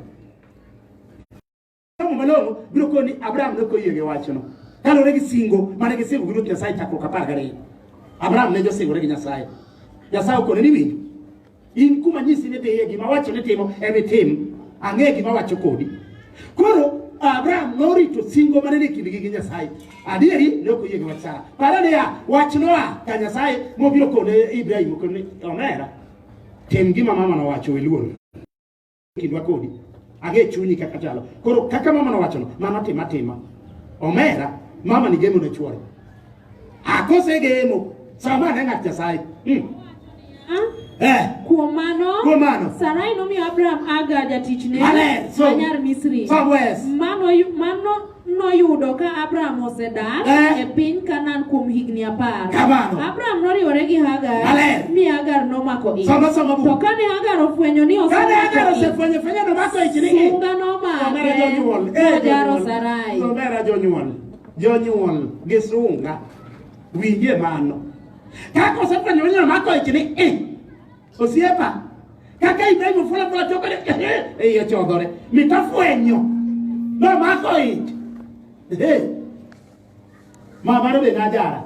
Malongo biro koni Abraham ne koyege wachono. Kalore gi singo mane gi singo gi Ruoth Nyasaye chakruok 12. Abraham ne josingore gi Nyasaye. Nyasaye okone ni winjo. In kuma nyisi ne dhiye gima wacho ni timo ebe tim. Ang'e gima wacho kodi. Koro Abraham norito singo mane ne kindgi gi Nyasaye. Adieri ne okoyege wach Sara. Parane ya wachno ka Nyasaye mobiro kone Ibrahim kone omera. Tim gima mama no wacho eluor. Kindwa kodi. Age chuni kaka talo. Koro kaka mama no wachono, mama tima. Omera, mama ni gemo ne chuore. Akose gemo. Sama ne ng'at Nyasaye. Kuom mano. Sarai nomiyo Abraham Hagar jatichne manyar Misri. Mano noyudo ka Abraham osedak e piny Kanaan kuom higni 10. Abraham noriwore gi Hagar mi Hagar nomako ich. To kane Hagar ofwenyo ni osemako ich, sunga nomake ojaro Sarai. Omera jonyuol gi sunga. Winje mano. Kako osefwenyo ni omako ich ni Osiepa, kaka Ibrahim fula tokore ya chodore. Mitafwenyo. No mako ich. Mama no be najara.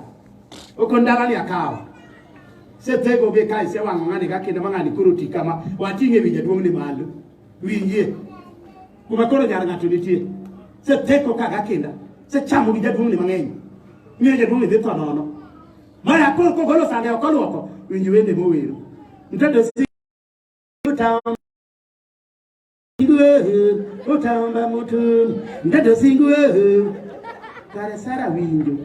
Okondala ni akawa. Setego be kai se wango ngani gakende mangani kuruti kama watinge winje duong ni malo. Winje. Kuma koro nyar ng'ato nitie. Seteko kaka kenda. Se chamo winje duong ni mang'eny. Winje duong ni dhi to nono. Mara koro kogolo sande okoluoko. Winje wende mowero. Mtoto utamba mutu mtoto singu kare Sara winjo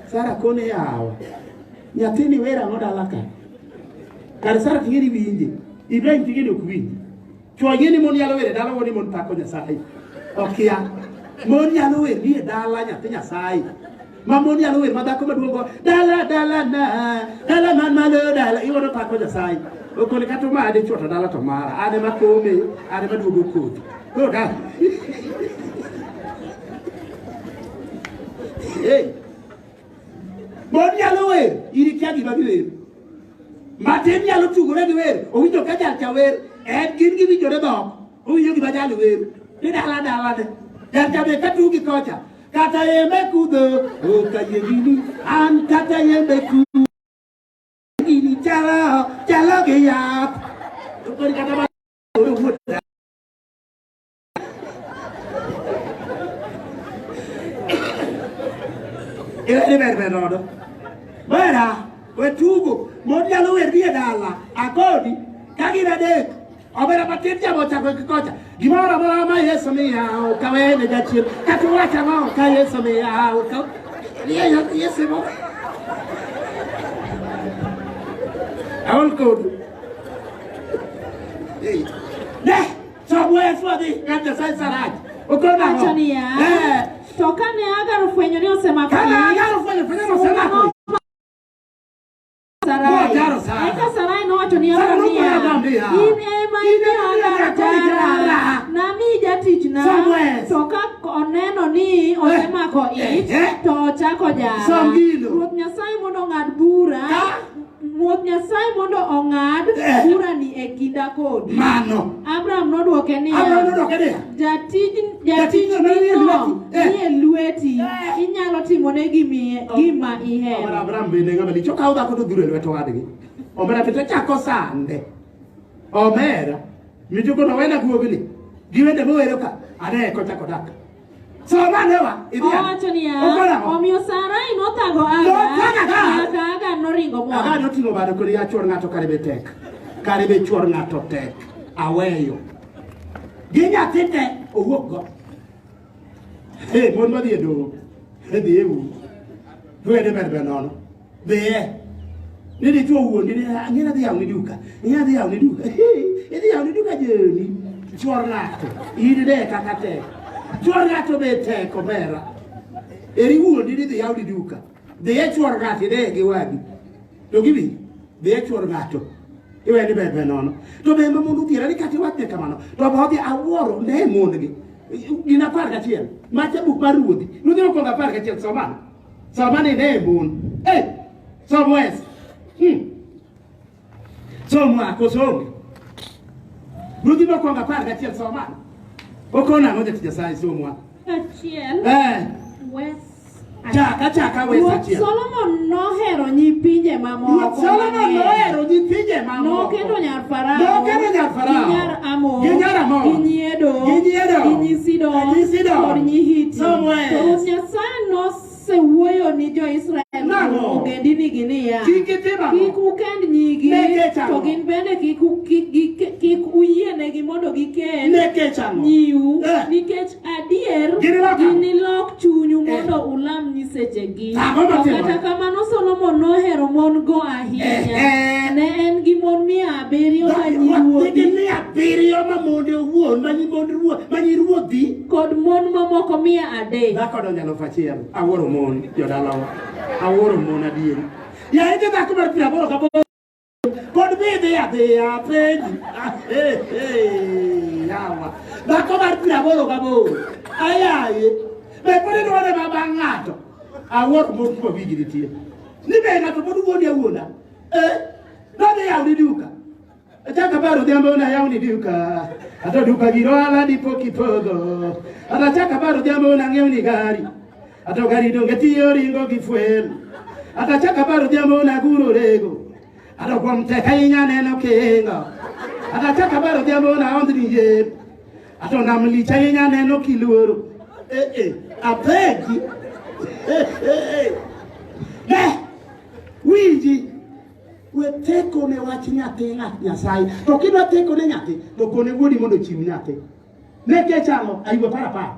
Sara kone yawa nyathini wera nodalaka kar sara tingeni winje Ibrahim tingeni ok winje chwa gini mon yalo were dala woni mon pako Nyasaye okia mon yalo were ni dala nyathi Nyasaye ma mon yalo were madhako maduongo dala man malo dala iwono pako Nyasaye okole kato ma ade chota dala to mara ade makome ade maduogo kodi go da hey mon yalo were iri kiagi babiwe Maten yalo tugore gi wer o winjo ka jal cha wer en gin gi winjo re dok o winjo gi bajal wer ni dala de jal cha be ka tugi kocha kata yembe kudo o ka yegini an kata yembe kudo gini chala ge ya o ko kata ba o wuda e be no bara we tugo mon yalo wer bi dala akodi kagira de obera patir jamo cha ko kocha gimora mama Yesu mia o kawene jachir katu wacha ngo ka Yesu mia o ka Yesu mo awol ko ne so we fodi ngata sai saraj o ko na tokane agaro fwenyo ni osema kwa agaro fwenyo osema kwa Eka Sarai no wacho ni Abraham in ema agara na mi jatich na to ka oneno ni osemako ich to chako jara Ruoth Nyasaye mondo ng'ad bura Ruoth Nyasaye mondo ong'ad bura ni e kinda kodi mano Abraham nodwoke ni jatich ni lweti inyalo timone gima ihero Abraham bende ng'ama licho kawo dhako to dhuro lweto wadgi omera pita chako sande omera mijuko no wena guogni giwende mowero ka ane ko chako dak so manewa owacho niya omiyo Sarai nothago Aga noringo mo Aga noting'o bado kodi ya chwor ng'ato kare be chwor ng'ato tek aweyo gi nyathi te owuok go mon madhi e doho edhi ewu wede ber nono dhiye nini chuo wuon nini ngina dhi yaw ni duka idhi yaw ni duka joni chwor ng'ato idide kaka tek chwor ng'ato be tek omera eri wuon nini dhi yaw ni duka dhiye chwor ng'ato ide gi wadi to gibi dhiye chwor ng'ato iweni ber nono to be ma mundu thiera ni kati wachne kamano to bodhi awuoro ne mon gi gina 11 macha buk mar ruodhi ruodhi okwongo 11 somane ne mon Samuel Somwa kosonge ruodhi mokwongo 11 somane okona ngoja Nyasaye somwa achiel wes chaka wes achiel Solomon nohero nyipinje mamoko nokendo nyar Farao nyar Amon nyiedo nyisido kod nyihiti to Nyasaye nosewuoyo ni jo-Israel ogendini gi niya kik ukend nyigi to gin bende kik uyienegi mondo gikend nyiu nikech adier ginilok chunyu mondo ulam nyisechegi to kata kamano Solomon nohero mon go ahinya ne en gi mon 700 ka nyiruodhi mamonde owuon manyiruodhi kod mon mamoko 300 dhako donjalo 1,000 awuoro mon jodalawa awuoro mon adieri ya ite dhako mar 80 kod bidhi adhiya penji yawa dhako mar 88 ayaye be podi dwone baba ng'ato awuoro mon kuma wigi nitie ni be ng'ato pod wuoni awuona nodhi yaw ni duka chaka baro dhiambo na yaw ni duka ata duka giro ala dipo kipogo ata chaka baro dhiambo na ng'iew ni gari ata gari donge tiyo ringo gi fuel ata chaka baro dhiambo na guro rego ata kuom tek ahinya neno kingo ata chaka baro dhiambo na ondni yen ata nam lich ahinya neno kiluoro apegi winji we teko ne wach nyathi ng'at Nyasaye to kidwa teko ne nyathi to kone wuodi mondo chiw nyathi ne kechano ayubo para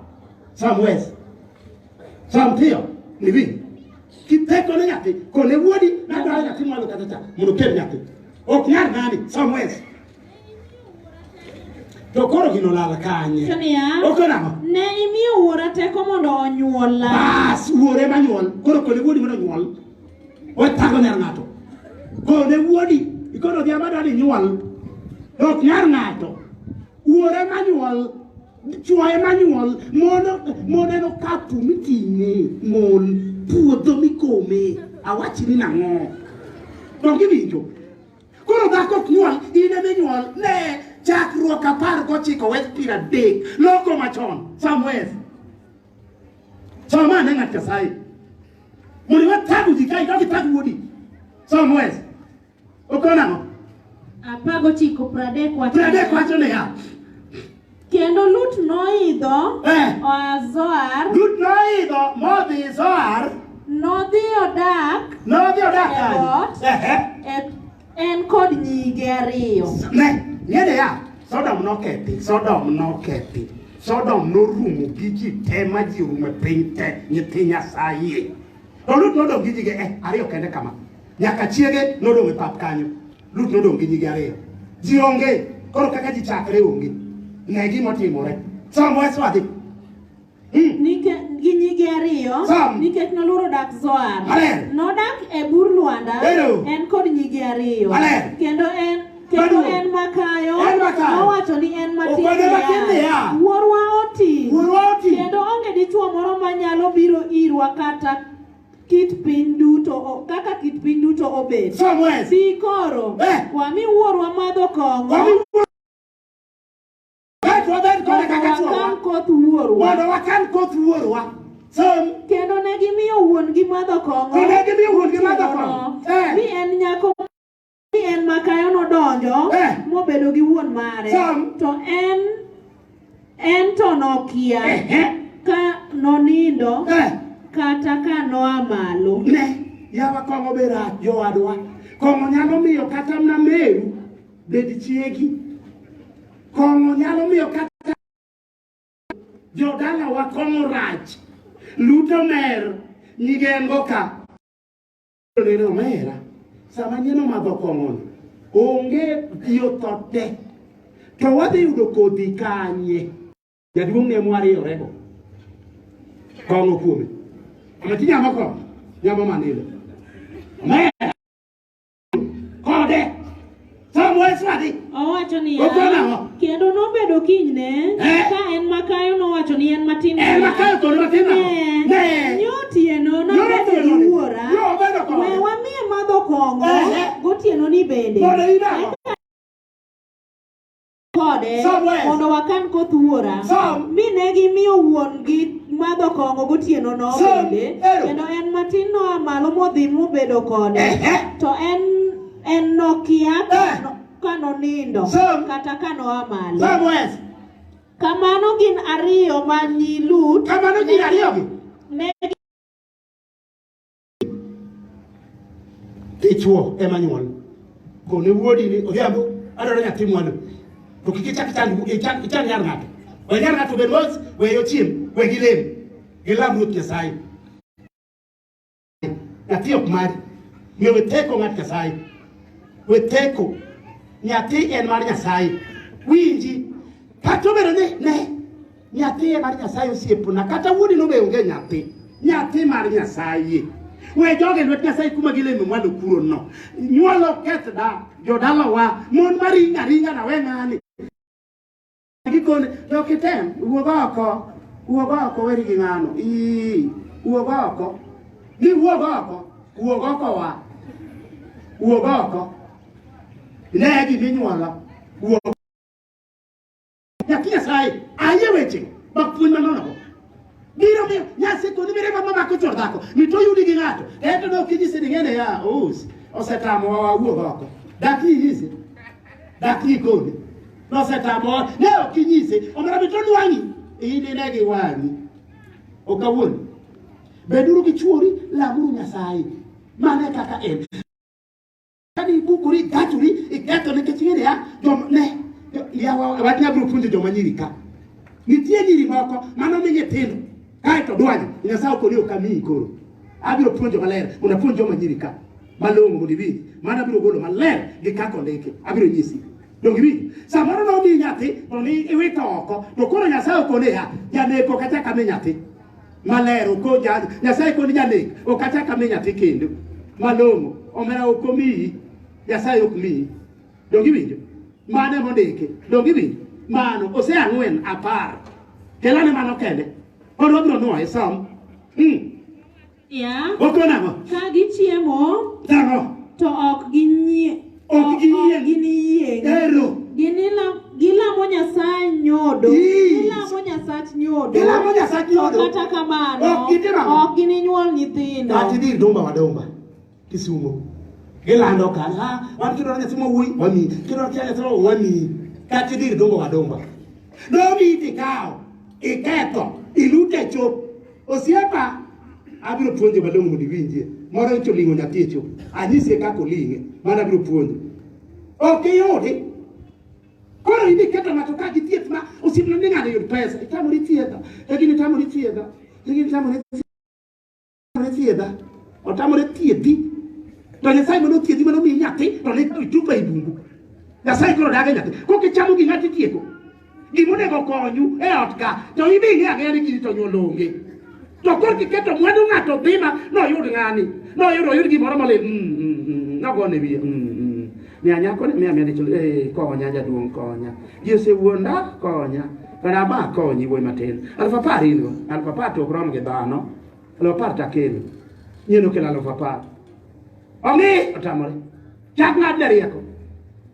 Samtiyo nivi kiteko ne nyathi kone wuodi na dwaro nyathi mwalo kata cha mondo kel nyathi Ok nyar ngani Samuel. To koro gino lala kanye. Tania. Ok namo. Ne imiyo wuora teko mondo onyuola. Bas wuore manyuol. Koro kole wuodi mondo nyuol. O tago nyar ngato. Kole wuodi. Ikono dia madani nyuol. Ok nyar ngato. Wuore manyuol. Chuoye manyuol. Mono no kapu mitinge. Mon. Puodho mikome. Awachi ni nango. Don't give me you. Koro dhako nyuol, ine minyuol, ne chakruok 19 wes pira dek, loko machon, Samuel. Sama ne ng'at Nyasaye. Muli watagu ji kai, doki tagu wuodi. Samuel. Okonang'o? 19 pradek wacho ne ya. Kendo Lut noidho oa Zoar. Lut noidho modhi Zoar. Nodhi odak en kod nyige 2. Ne ya Sodom nokethi. Sodom norumo gi ji te ma ji rumo piny te nyithi Nyasaye. To Lut nodong' gi nyige 2 kende kama. Nyaka chiege nodong' e pap kanyo. Lut nodong' gi nyige 2. Ji onge, koro kaka ji chakre onge. Ne gimotimore. Samuel swadhi. Gi nyige 2 nikech noluoro dak Zoar. Nodak e bur Lwanda en kod nyige 2. Kendo en makayo nowacho ni en matin ya. Wuorwa oti. Kendo onge dichuo moro manyalo biro irwa kata kit piny duto obet. Si koro wami wuorwa madho kong'o. Wakan koth wuorwa. Kendo ne gimiyo wuon gi madho kong'o. Mi en nyako mi en makayo nodonjo mobedo gi wuon mare. To en to nokia ka nonindo kata ka noa malo. Ne yawa kong'o be rach jowadwa. Kong'o nyalo miyo kata mna Meru bed chiegi. Kong'o nyalo miyo kata jodala wa kong'o rach. Luto mer nyigengo ka. Lero mera. Sama nyeno madho kong'o onge yotote. To wadhi yudo kodhi kanye. Jaduong' ne mwariyorego. Kong'o kuome. Amati nyama kong'o. Nyama manilo. Mera. Kode. Samuel swadhi. Owacho ni kendo nobedo kinyne ka en makayo nowacho ni en matin. Makayo kono matin. Nyotieno nobedo gi wuora. We wamiye madho kong'o gotieno ni bende. Kode mondo wakan koth wuora. Mi ne gimiyo wuon gi madho kong'o gotieno no bende. Kendo en matin noa malo modhi mobedo kode. To en nokia kano nindo kata kano amalo. Kamano gin 2 manyi Lut. Kamano gin 2 gi. Ne Tichuo Emmanuel. Kone wuodi ni odhiambo adoro nyathi mwandu. To kik ichak nyar ng'ato. We nyar ng'ato bed mos, we yo chiem, we gilem. Gilam Ruoth Nyasaye. Nyathi ok mari. Mewe teko ng'at Nyasaye. We teko. Nyathi en mar Nyasaye. Winji. Kata obedo ne. Nyathi en mar Nyasaye osiepuna. Kata wuodi nobe onge nyathi. Nyathi mar Nyasaye. We joge lwet Nyasaye kuma gileme mwalo kuro no. Nyuolo keth da. Jodala wa. Mon maringa na we ng'ani. Gikone. Dokitem. Uogoko weri gi ng'ano. Uogoko. Ni uogoko. Uogoko wa. Uogoko. Ne gi minyuolo. Uogoko. Nyathi Nyasaye. Aye weche. Bakpuonj manono. Biro mio, nyasi koni mere mama ko chordako. Mito yudi gi ng'ato. Eto no kinyisi ni ngene ya osetamo wa uogoko. Daki yisi. Daki koni. No setamo. Ne okinyisi. Omara mito nwangi. Ine ne gi wangi. Okawuon. Beduru gi chuori lamuru Nyasaye. Mane kaka en. Kani kukuri gachuri iketo ne kechingene ya ne ya watnya bro punjo joma nyirika. Nitie nyiri moko mano mi nyithindo. Kae to dwanyo Nyasaye okoni okamiyi koro. Abiro puonjo maler, unapuonjo joma nyirika. malong'o mondo iwinj, mano abiro golo maler gi kaka ondiki, abiro nyisi. Donge iwinjo? Samoro nomiyi nyathi to ni iwito oko, to koro Nyasaye okone ya, janeko kata kame nyathi. Maler oko Nyasaye koni janek, ok kata kame nyathi kendo. Malong'o, omera ok omiyi, Nyasaye ok miyi. Donge iwinjo? Mane mondiki, donge iwinjo? Mano ose 4, 10. Kelane mano kende. Koro wabiro nuoye som. Ya. Okonang'o? Ka gichiemo. Nang'o? To ok ginyie. Ok giyieng'. Ero. Gilamo Nyasaye nyodo. Gilamo Nyasach nyodo. Kata kamano. Ok gininyuol nyithindo. Kati dir domba wadonga. Kisumo. Gilando ka. Wan kidwa nyathi mawuoyi wami. Kidwa nyathi wami. Kati dir domba wadonga. Domi itikao. Iketho. Ilute chop. Osiepa. Abiro puonjo malong'o mondo iwinjie. Moro ito ling'o nyathi chop. Anyisi kaka oling'e. Mana abiro puonjo. Ok iyudi. Koro ini keto ng'ato ka gi thieth ma osiepna ni ng'ato yud pesa. Itamori thiedha. Itamori thiedha. Otamore thiedhi. To Nyasaye mondo thiedhi mondo mi nyathi to ne itupa e bungu. Nyasaye koro dage nyathi. Kok ichamo gi ng'ati tieko. Gimonego konyu e ot ka. To ibi ng'e ni gini to nyolonge. To koro kiketo mwandu ng'ato dhima no yud ng'ani. No yud gimoro male. No go ne wiye. Mia nyako ne mia ne konya jaduong' konya. Jese wuonda konya. Kana ba konyi wuoy matin. Alfa parino. Alfa pato krom gi dhano. Alfa parta kelo. Nyeno kelo alfa pat. Ongi otamore. Chak ng'ad ne rieko.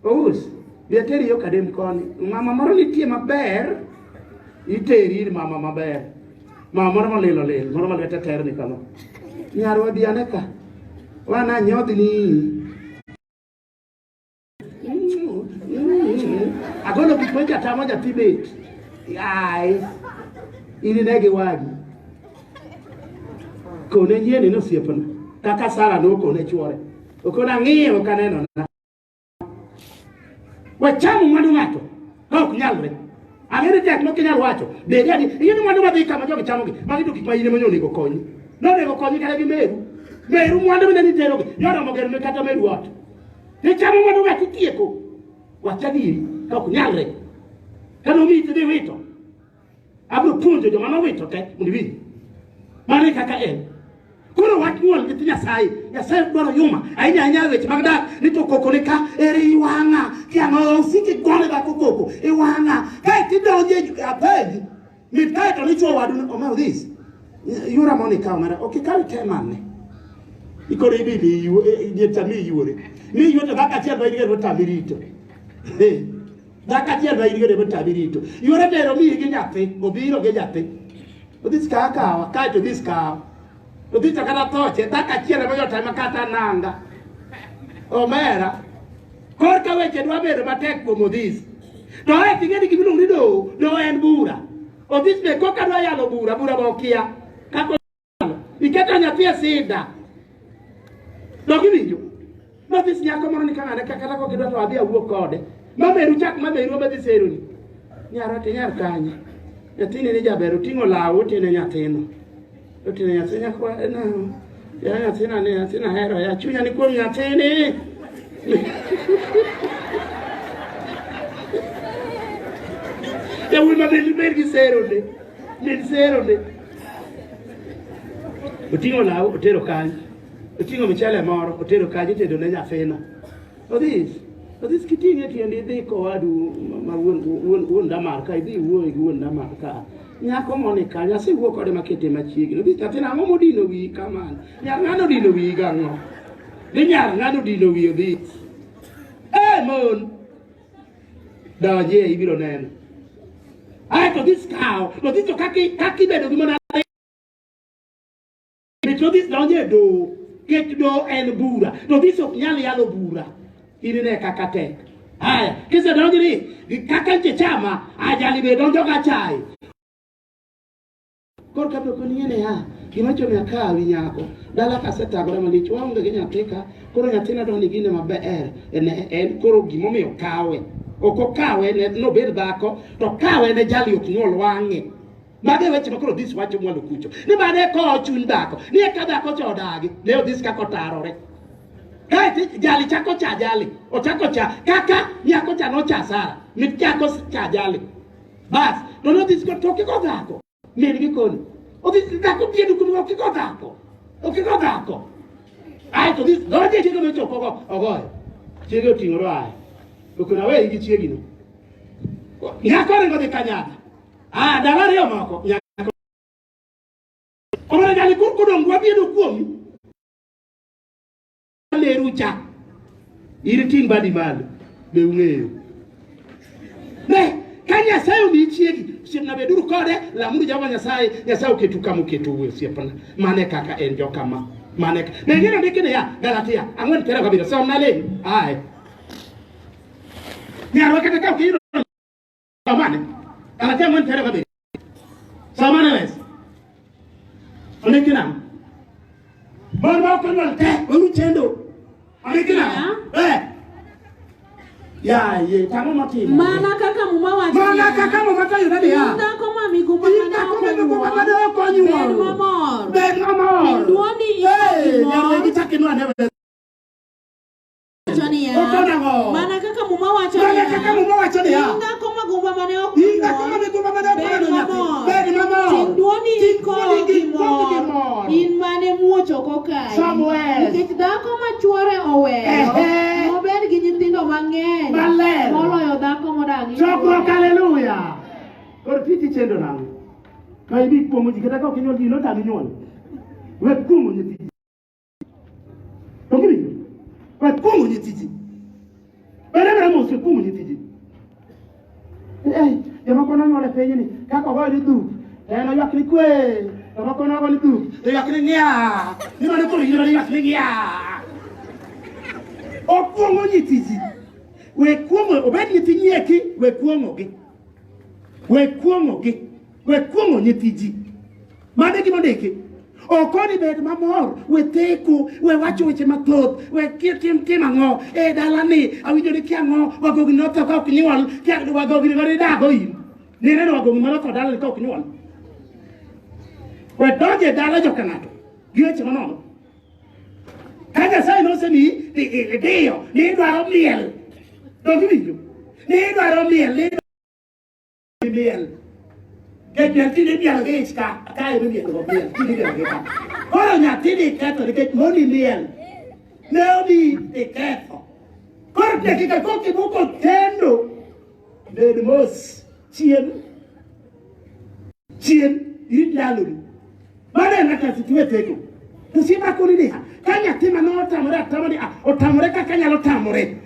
Ous. Biateri yo kadem koni. Mama moro nitie maber. Iteri mama maber. Mama moro malilo lil. Moro malete terni kama. Nyarwa diane ka. Wana nyodhi ni. Agono kikwenja tamo ja tibet. Ai. Ini nege wagi. Kone nyeni no siepana. Kaka Sara no kone chuore. Okona ng'iyo kaneno na. Wachamu mwandu ng'ato. Ok nyalre. Ang'ere tek no kinyal wacho. Bedi adi. Yini mwandu madhi kama jogi chamo gi. Magi to gik ma ine monyo nego konyi. No nego konyi kata gi meru. Meru mwandu mene nitero gi. Yono mogero ne kata meru ot. Ni chamo mwandu ng'ati tieko. Wachadiri. Ok nyalre. Kano mi tede wito. Abro punjo joma no wito te. Mundivi. Mane kaka en. Koro wach nyuol gi Nyasaye. Nyasaye dwaro yuma. Ainya weche mag dak ni to koko ka ere iwanga. Kiang'o usiki gone da koko. Iwanga. Kai tidonje apeji. Ni kai to ni chuo wadu o this. Yura Monica mara. Okay kali temane. Ikore bibi ni tami yure. Ni yote baka tia ba ile rotamirito. Daka tia ba ile rotamirito. Yure dero mi gi nyathi. Obiro ge nyathi. Odis kaka wakai to this ka. Udita kada toche, taka chiele moyo time kata nanga. Omera. Korka weche dwa bedo matek kuom Odhis. To e ting'eni gimiluongo ni do en bura. Odhis be koka dwa yalo bura bokia. Kako yalo. Iketo nyathi e sida. Dogi winjo. Odhis nyako moro ni kang'ane kata kok idwa to adhi awuok kode. Mameru chak mameru obedhi seroni. Nyaro te nyar kanye. Nyathini ni jaber oting'o law otene nyathino. Otene nyathina kwa no. Ya nyathina ni nyathina hero ya chunya ni kuom nyathini. Ya wuoyi maber gi serone. Min serone. Oting'o law otero kanyo. Oting'o michele moro otero kanyo tedo ne nyathina. Odhis kiting'e tiende idhi kowadu ma wuon damar ka idhi wuoyi gi wuon damar ka. Nyako moni ka nyasi wuok kode makete machiegni. Odhis nyathina ang'o modino wiyi kamano? Nyar ng'ano dino wiyi gang'o? Ni nyar ng'ano dino wiyi Odhis? Mon! Donje ibiro neno. To Odhis kawo. Odhis to kaki bedo gi mona. To Odhis donje do. Ket do en bura. To Odhis ok nyal yalo bura. Inine kaka tek. Kise donje ni kaka nche chama. Ajali be donjo ka chai. Kor kablo koniene ya. Gimacho mi akawi nyako. Dala kasetagore malich. Waonge gi nyathi ka. Koro nyathina doni gine maber. En koro gimomiyo kawe. Oko kawe ne no bed dhako. To kawe ne jali ok nyuol wang'e. Mage weche makoro Odhis wacho mwalo kucho. Ni bane ko chuny dhako. Ni eka dhako cho odagi. Ne Odhis kako tarore. Kae jali chako cha jali. O chako cha kaka nyako cha no cha sara. Mit chako cha jali. Bas, to no dis ko toki ko dhako. Meri gi koni. O dis dhako piedu kuno ki ko dhako. O ki ko dhako. Ai to dis no je chiego no choko ko. Ogoy. Chiego tingoro ai. To kuna we gi chiegi no. Nyako rengo de kanyada. Ah, dalari yo moko. Nyako. Omara jali kurkudong gwa biedu kuomi. Lerucha iriting badi mal be ungeyo ne kanya sayo mi chiegi simna be duru kode la muri jaba nyasaye uketuka muketu we siepana mane kaka enjo kama mane ne ngina ndekene ya Galatia angwen kera kabira so mnale ai nyaro kata ka kiro amane Galatia angwen kera kabira so mane wes onekina bon ba ko te uru chendo Alikina? Ya, ye, tango mati. Mana kaka muma wachi. Mana kaka muma tayo na dia. Inda koma migumba mana ko nyuwa. Ben mamor. Ben mamor. Nduoni eh, ya we gitaki no na. Chani ya. Mana kaka muma wachi. Mana kaka muma wachi dia. Inda koma gumba mane o. Inda koma migumba mane o. Ben mamor. Nduoni ko. In mane muocho kokai. Samuel. Dako machuore owe. Mober gi nyithindo mang'eny. Maler. Moloyo dhako modagi. Chokruok haleluya. Kor piti chendo nango. Ka ibi kuomo ji kata ka ok inyuol ji no tami nyuol. We kuomo nyithi ji. To gibi. We kuomo nyithi ji. Bere mo se kuomo nyithi ji. Joma kono nyuol e piny ni kaka ogoyo ni dhuk. En oywak ni kwe. Joma kono ogoyo ni dhuk. Oywak ni ng'ia. Ni mane koro yiro ni oywak ni ng'ia. Okuomo nyithi ji. We kuomo obed nyithi nyieki we kuomo gi. We kuomo gi. We kuomo nyithi ji. Mane gima ndiki. Okoni bed mamor, we teko, we wacho weche mathoth, we tim ang'o, dalani, awinjo ni kia ang'o, wagogi notho ka ok nyuol, wagogi ni gori dago in. Nene wagogi manotho dalani ka ok nyuol. We donje dala joka ng'ato, gi weche manono. Ka Nyasaye nosemi, diyo, ni dwaro miel. Dongi winjo. Ni dwaro miel, ni miel. Get tini miel gich ka e miel go miel tini miel gich ka. Koro nyathini ketho nikech moni miel. Ne omi ketho. Koro dakika koki moko tendo. Bed mos. Chien. Irit lalori. Mane ng'ata situwe teko. Tusima kuni niha. Ka nyathi mano otamore kaka nyalo tamore.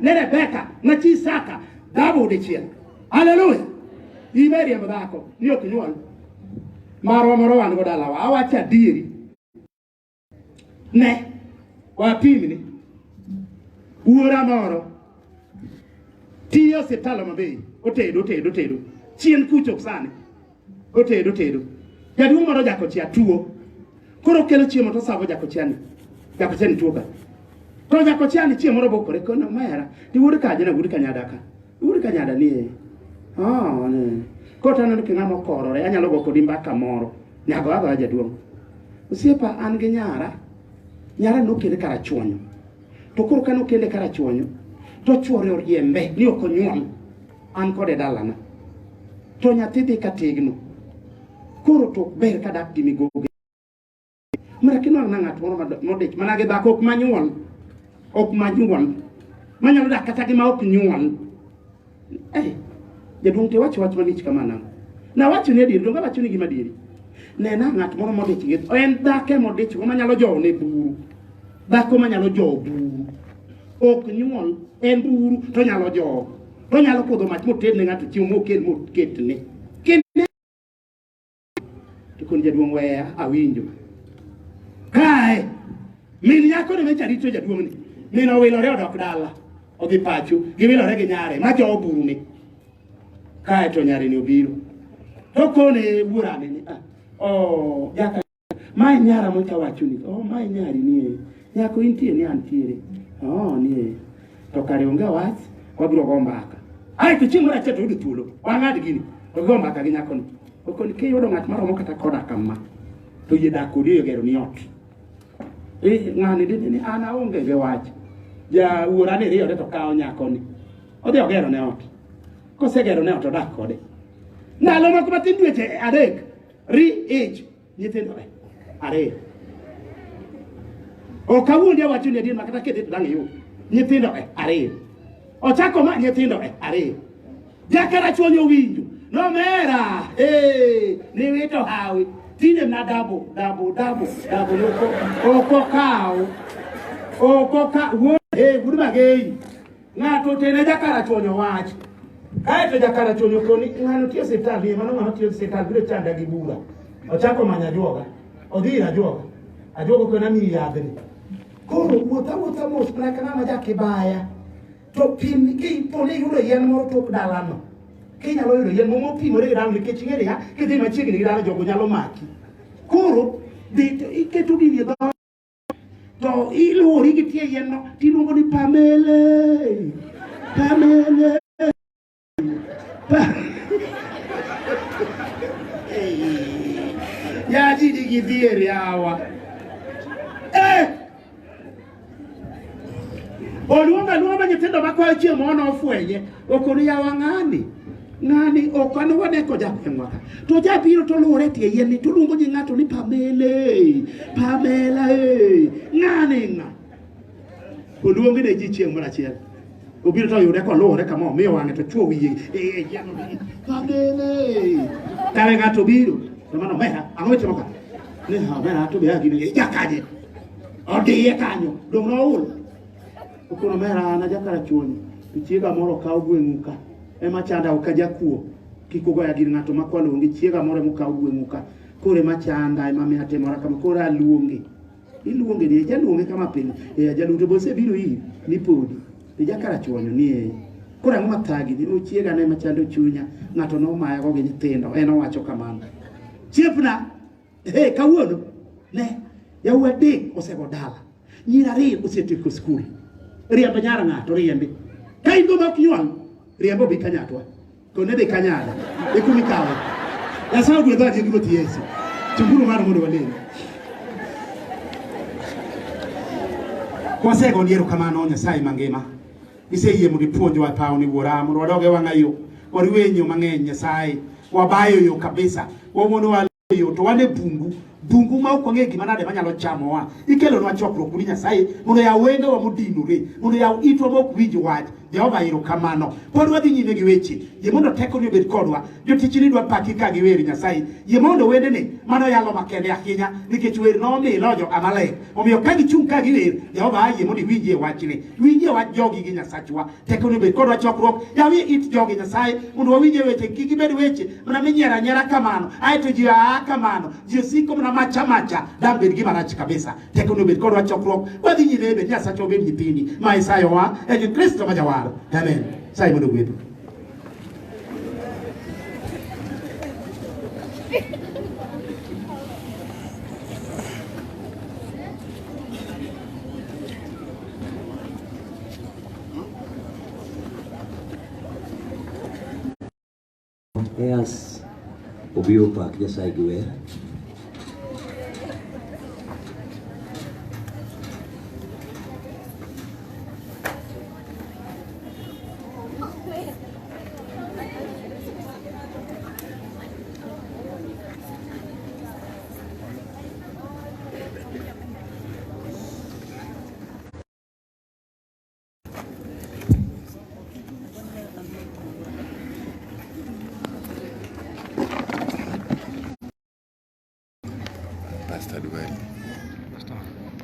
Ne Rebeka, na chi Isaka, dabo dichiel. Hallelujah. Iberi ambako niyo kinyuol. Moro wan go dalawa. Awacha adieri. Ne. Wapimni. Uora moro. Tiyo setalo mabe. Otedo. Chien kucho sane. Otedo. Jaduong' moro jakochia tuo. Koro kelo chiemo to savo jakochiani. Jakochiani tuo ka. To jakochiani chiemo moro bokore kono mera. Ti wuod kaje na wuod kanyadaka. Wuod kanyada ni ne. Kota neno ki ng'ama okorore, anyalo go kodi mbaka moro. Nyago agoya jaduong'. Osiepa an gi nyara. Nyara nokende karachuonyo. To koro ka nokende karachuonyo, to chuore oriembe ni ok onyuol. An kode dalana. To nyathi dhi kategno. Koro to ber kadak gi migoge. Mara kinwang' na ng'at moro modich mana gi dhako ok manyuol. Manyalo dak kata gi ma ok nyuol. Jaduong' te wach malich kamana. Na wacho ni adieri, donga wacho ni gima adieri. Nena ng'at moro modich gi. En dhake modich go manyalo jowo ne buru. Dhako manyalo jowo buru. Ok nyuol, en buru to nyalo jowo. To nyalo podho mach moted ne ng'ato chiemo moketne. Kende. Tikon jaduong' weya awinjo. Kae. Min nyako ne mecha rito jaduong' ni. Min owilore odok dala. Odhi pacho. Giwilore gi nyare. Ma jowo buru ni. Kae to nyare ni obiro. To kone burane ni. Jaka. Mae nyara mocha wacho ni. Mae nyari ni. Nyako intie ni antiere. Ni. To kare onge wach. Wabiro go mbaka. Ai to chieng' moro achiel to yudo thuolo. Wang'ad gini. To go mbaka gi nyako ni. Okoni ke yudo ng'at maromo kata koda kama. To yie dak kodi gero ni ot. ng'ani ni ana onge ge wach ja wuora ni riyo to kawo nyako ni odhi ogero ne ot kosegero ne ot odak kode ndalo moko matin dweche adek age nyithindo ariyo okawuondi awacho ni adier makata kede to dang' iyud nyithindo ariyo ochako ma nyithindo ariyo jakarachuonyo winjo nomera ni wito hawi tinde na dabo oko ka gudu magei ng'ato tene jakarachuonyo wach kaeto jakarachuonyo koni ng'ano tiyo siptal ni mano ng'ano tiyo siptal biro chanda gi bura ochako manya juoga odhi ir ajuoga kona miyi yadhni koro wuotha mos plaka ng'ama jakibaya to pim kiponi yudo yien moro tok dalano kinyalo yudo yien mopimore gi dalo nikech ing'eri ya kidhi machiegni gi dalo jogo nyalo maki koro iketo gini dho to iluori gi tie yien no tiluongo ni Pamele ya jiji gidhier yawa oluonga nyithindo makwayo chiemo ono ofwenye okoni yawa ng'ani okano wadeko japengwa to jabiro to luore tie yien ni tuluongo ni ng'ato ni Pamela ng'ani oluongi ne ji chieng' moro achiel obiro to yude koluore kama omiyo wang'e to chuo wiye Pamela kare ng'ato biro to mano mera ang'o itimo ka ni mera to be agini jakaje odiye kanyo dong' noul kono mera na jakarachuonyo chiega moro kawo gweng'u ka ema chanda okajakuo kikogoya gir ng'ato makwalongi chiega moro mokawo gweng'u ka kore machanda ema miya timora kama kore iluonge ni jaluonge kama piny jalute bose biro ir ni podi ni jakarachuonyo ni kore ang'o mathagi ni chiega ne machando chunya ng'ato nomaya go gi nyithindo en owacho kamano chiepna kawuono ne yawuowi adek osego dala nyiri ariyo osetieko skul riembo nyara ng'ato riembi ka in go ma ok nyuol riembo bi kanyatwa kone dhi kanyada ikumi kawe Nyasaye ogwedho adier gi Ruoth Yesu chunguru mar mondo walem kwasego ndiero kamano Nyasaye mangima iseyie mondo ipuonjwa paw ni wuora mondo wadoge wang'a yo wariwenyo mang'eny Nyasaye wabayo yo kabisa wamono waloyo to wane bungu ma ukong'e gima nade manyalo chamowa ikelonwa chokruok kuri Nyasaye mondo yaw wengewa modinore mondo yaw itwa mok winj wach Jehova erokamano pod wadhi nyime gi weche yie mondo tekoni obed kodwa jotichni dwa paki ka gi wer Nyasaye yie mondo wendene mano yalo makende ahinya nikech wer nomilo jo Amalek omiyo ka gichung' ka gi wer Jehova ayie mondo iwinjie wachni winjie wach jogi gi Nyasachwa tekoni obed kodwa chokruok yawie it jogi Nyasaye mondo wawinjie weche kik gibed weche mana minyiero anyiera kamano aeto ji kamano ji osiko mana macha dang' bed gima rach kabisa tekoni obed kodwa chokruok wadhi nyime bed Nyasachwa obed nyithindi ma Isayowa en Kristo ma Jawar. Amen. Sai mondo gwedho. Eas obiro pak Nyasaye gi wer. Basta Dugali, basta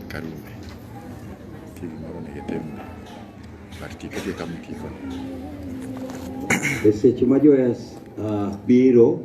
Karume, TV moro ne getemo, partika dia kamu kifon. Seche ma Joyas biro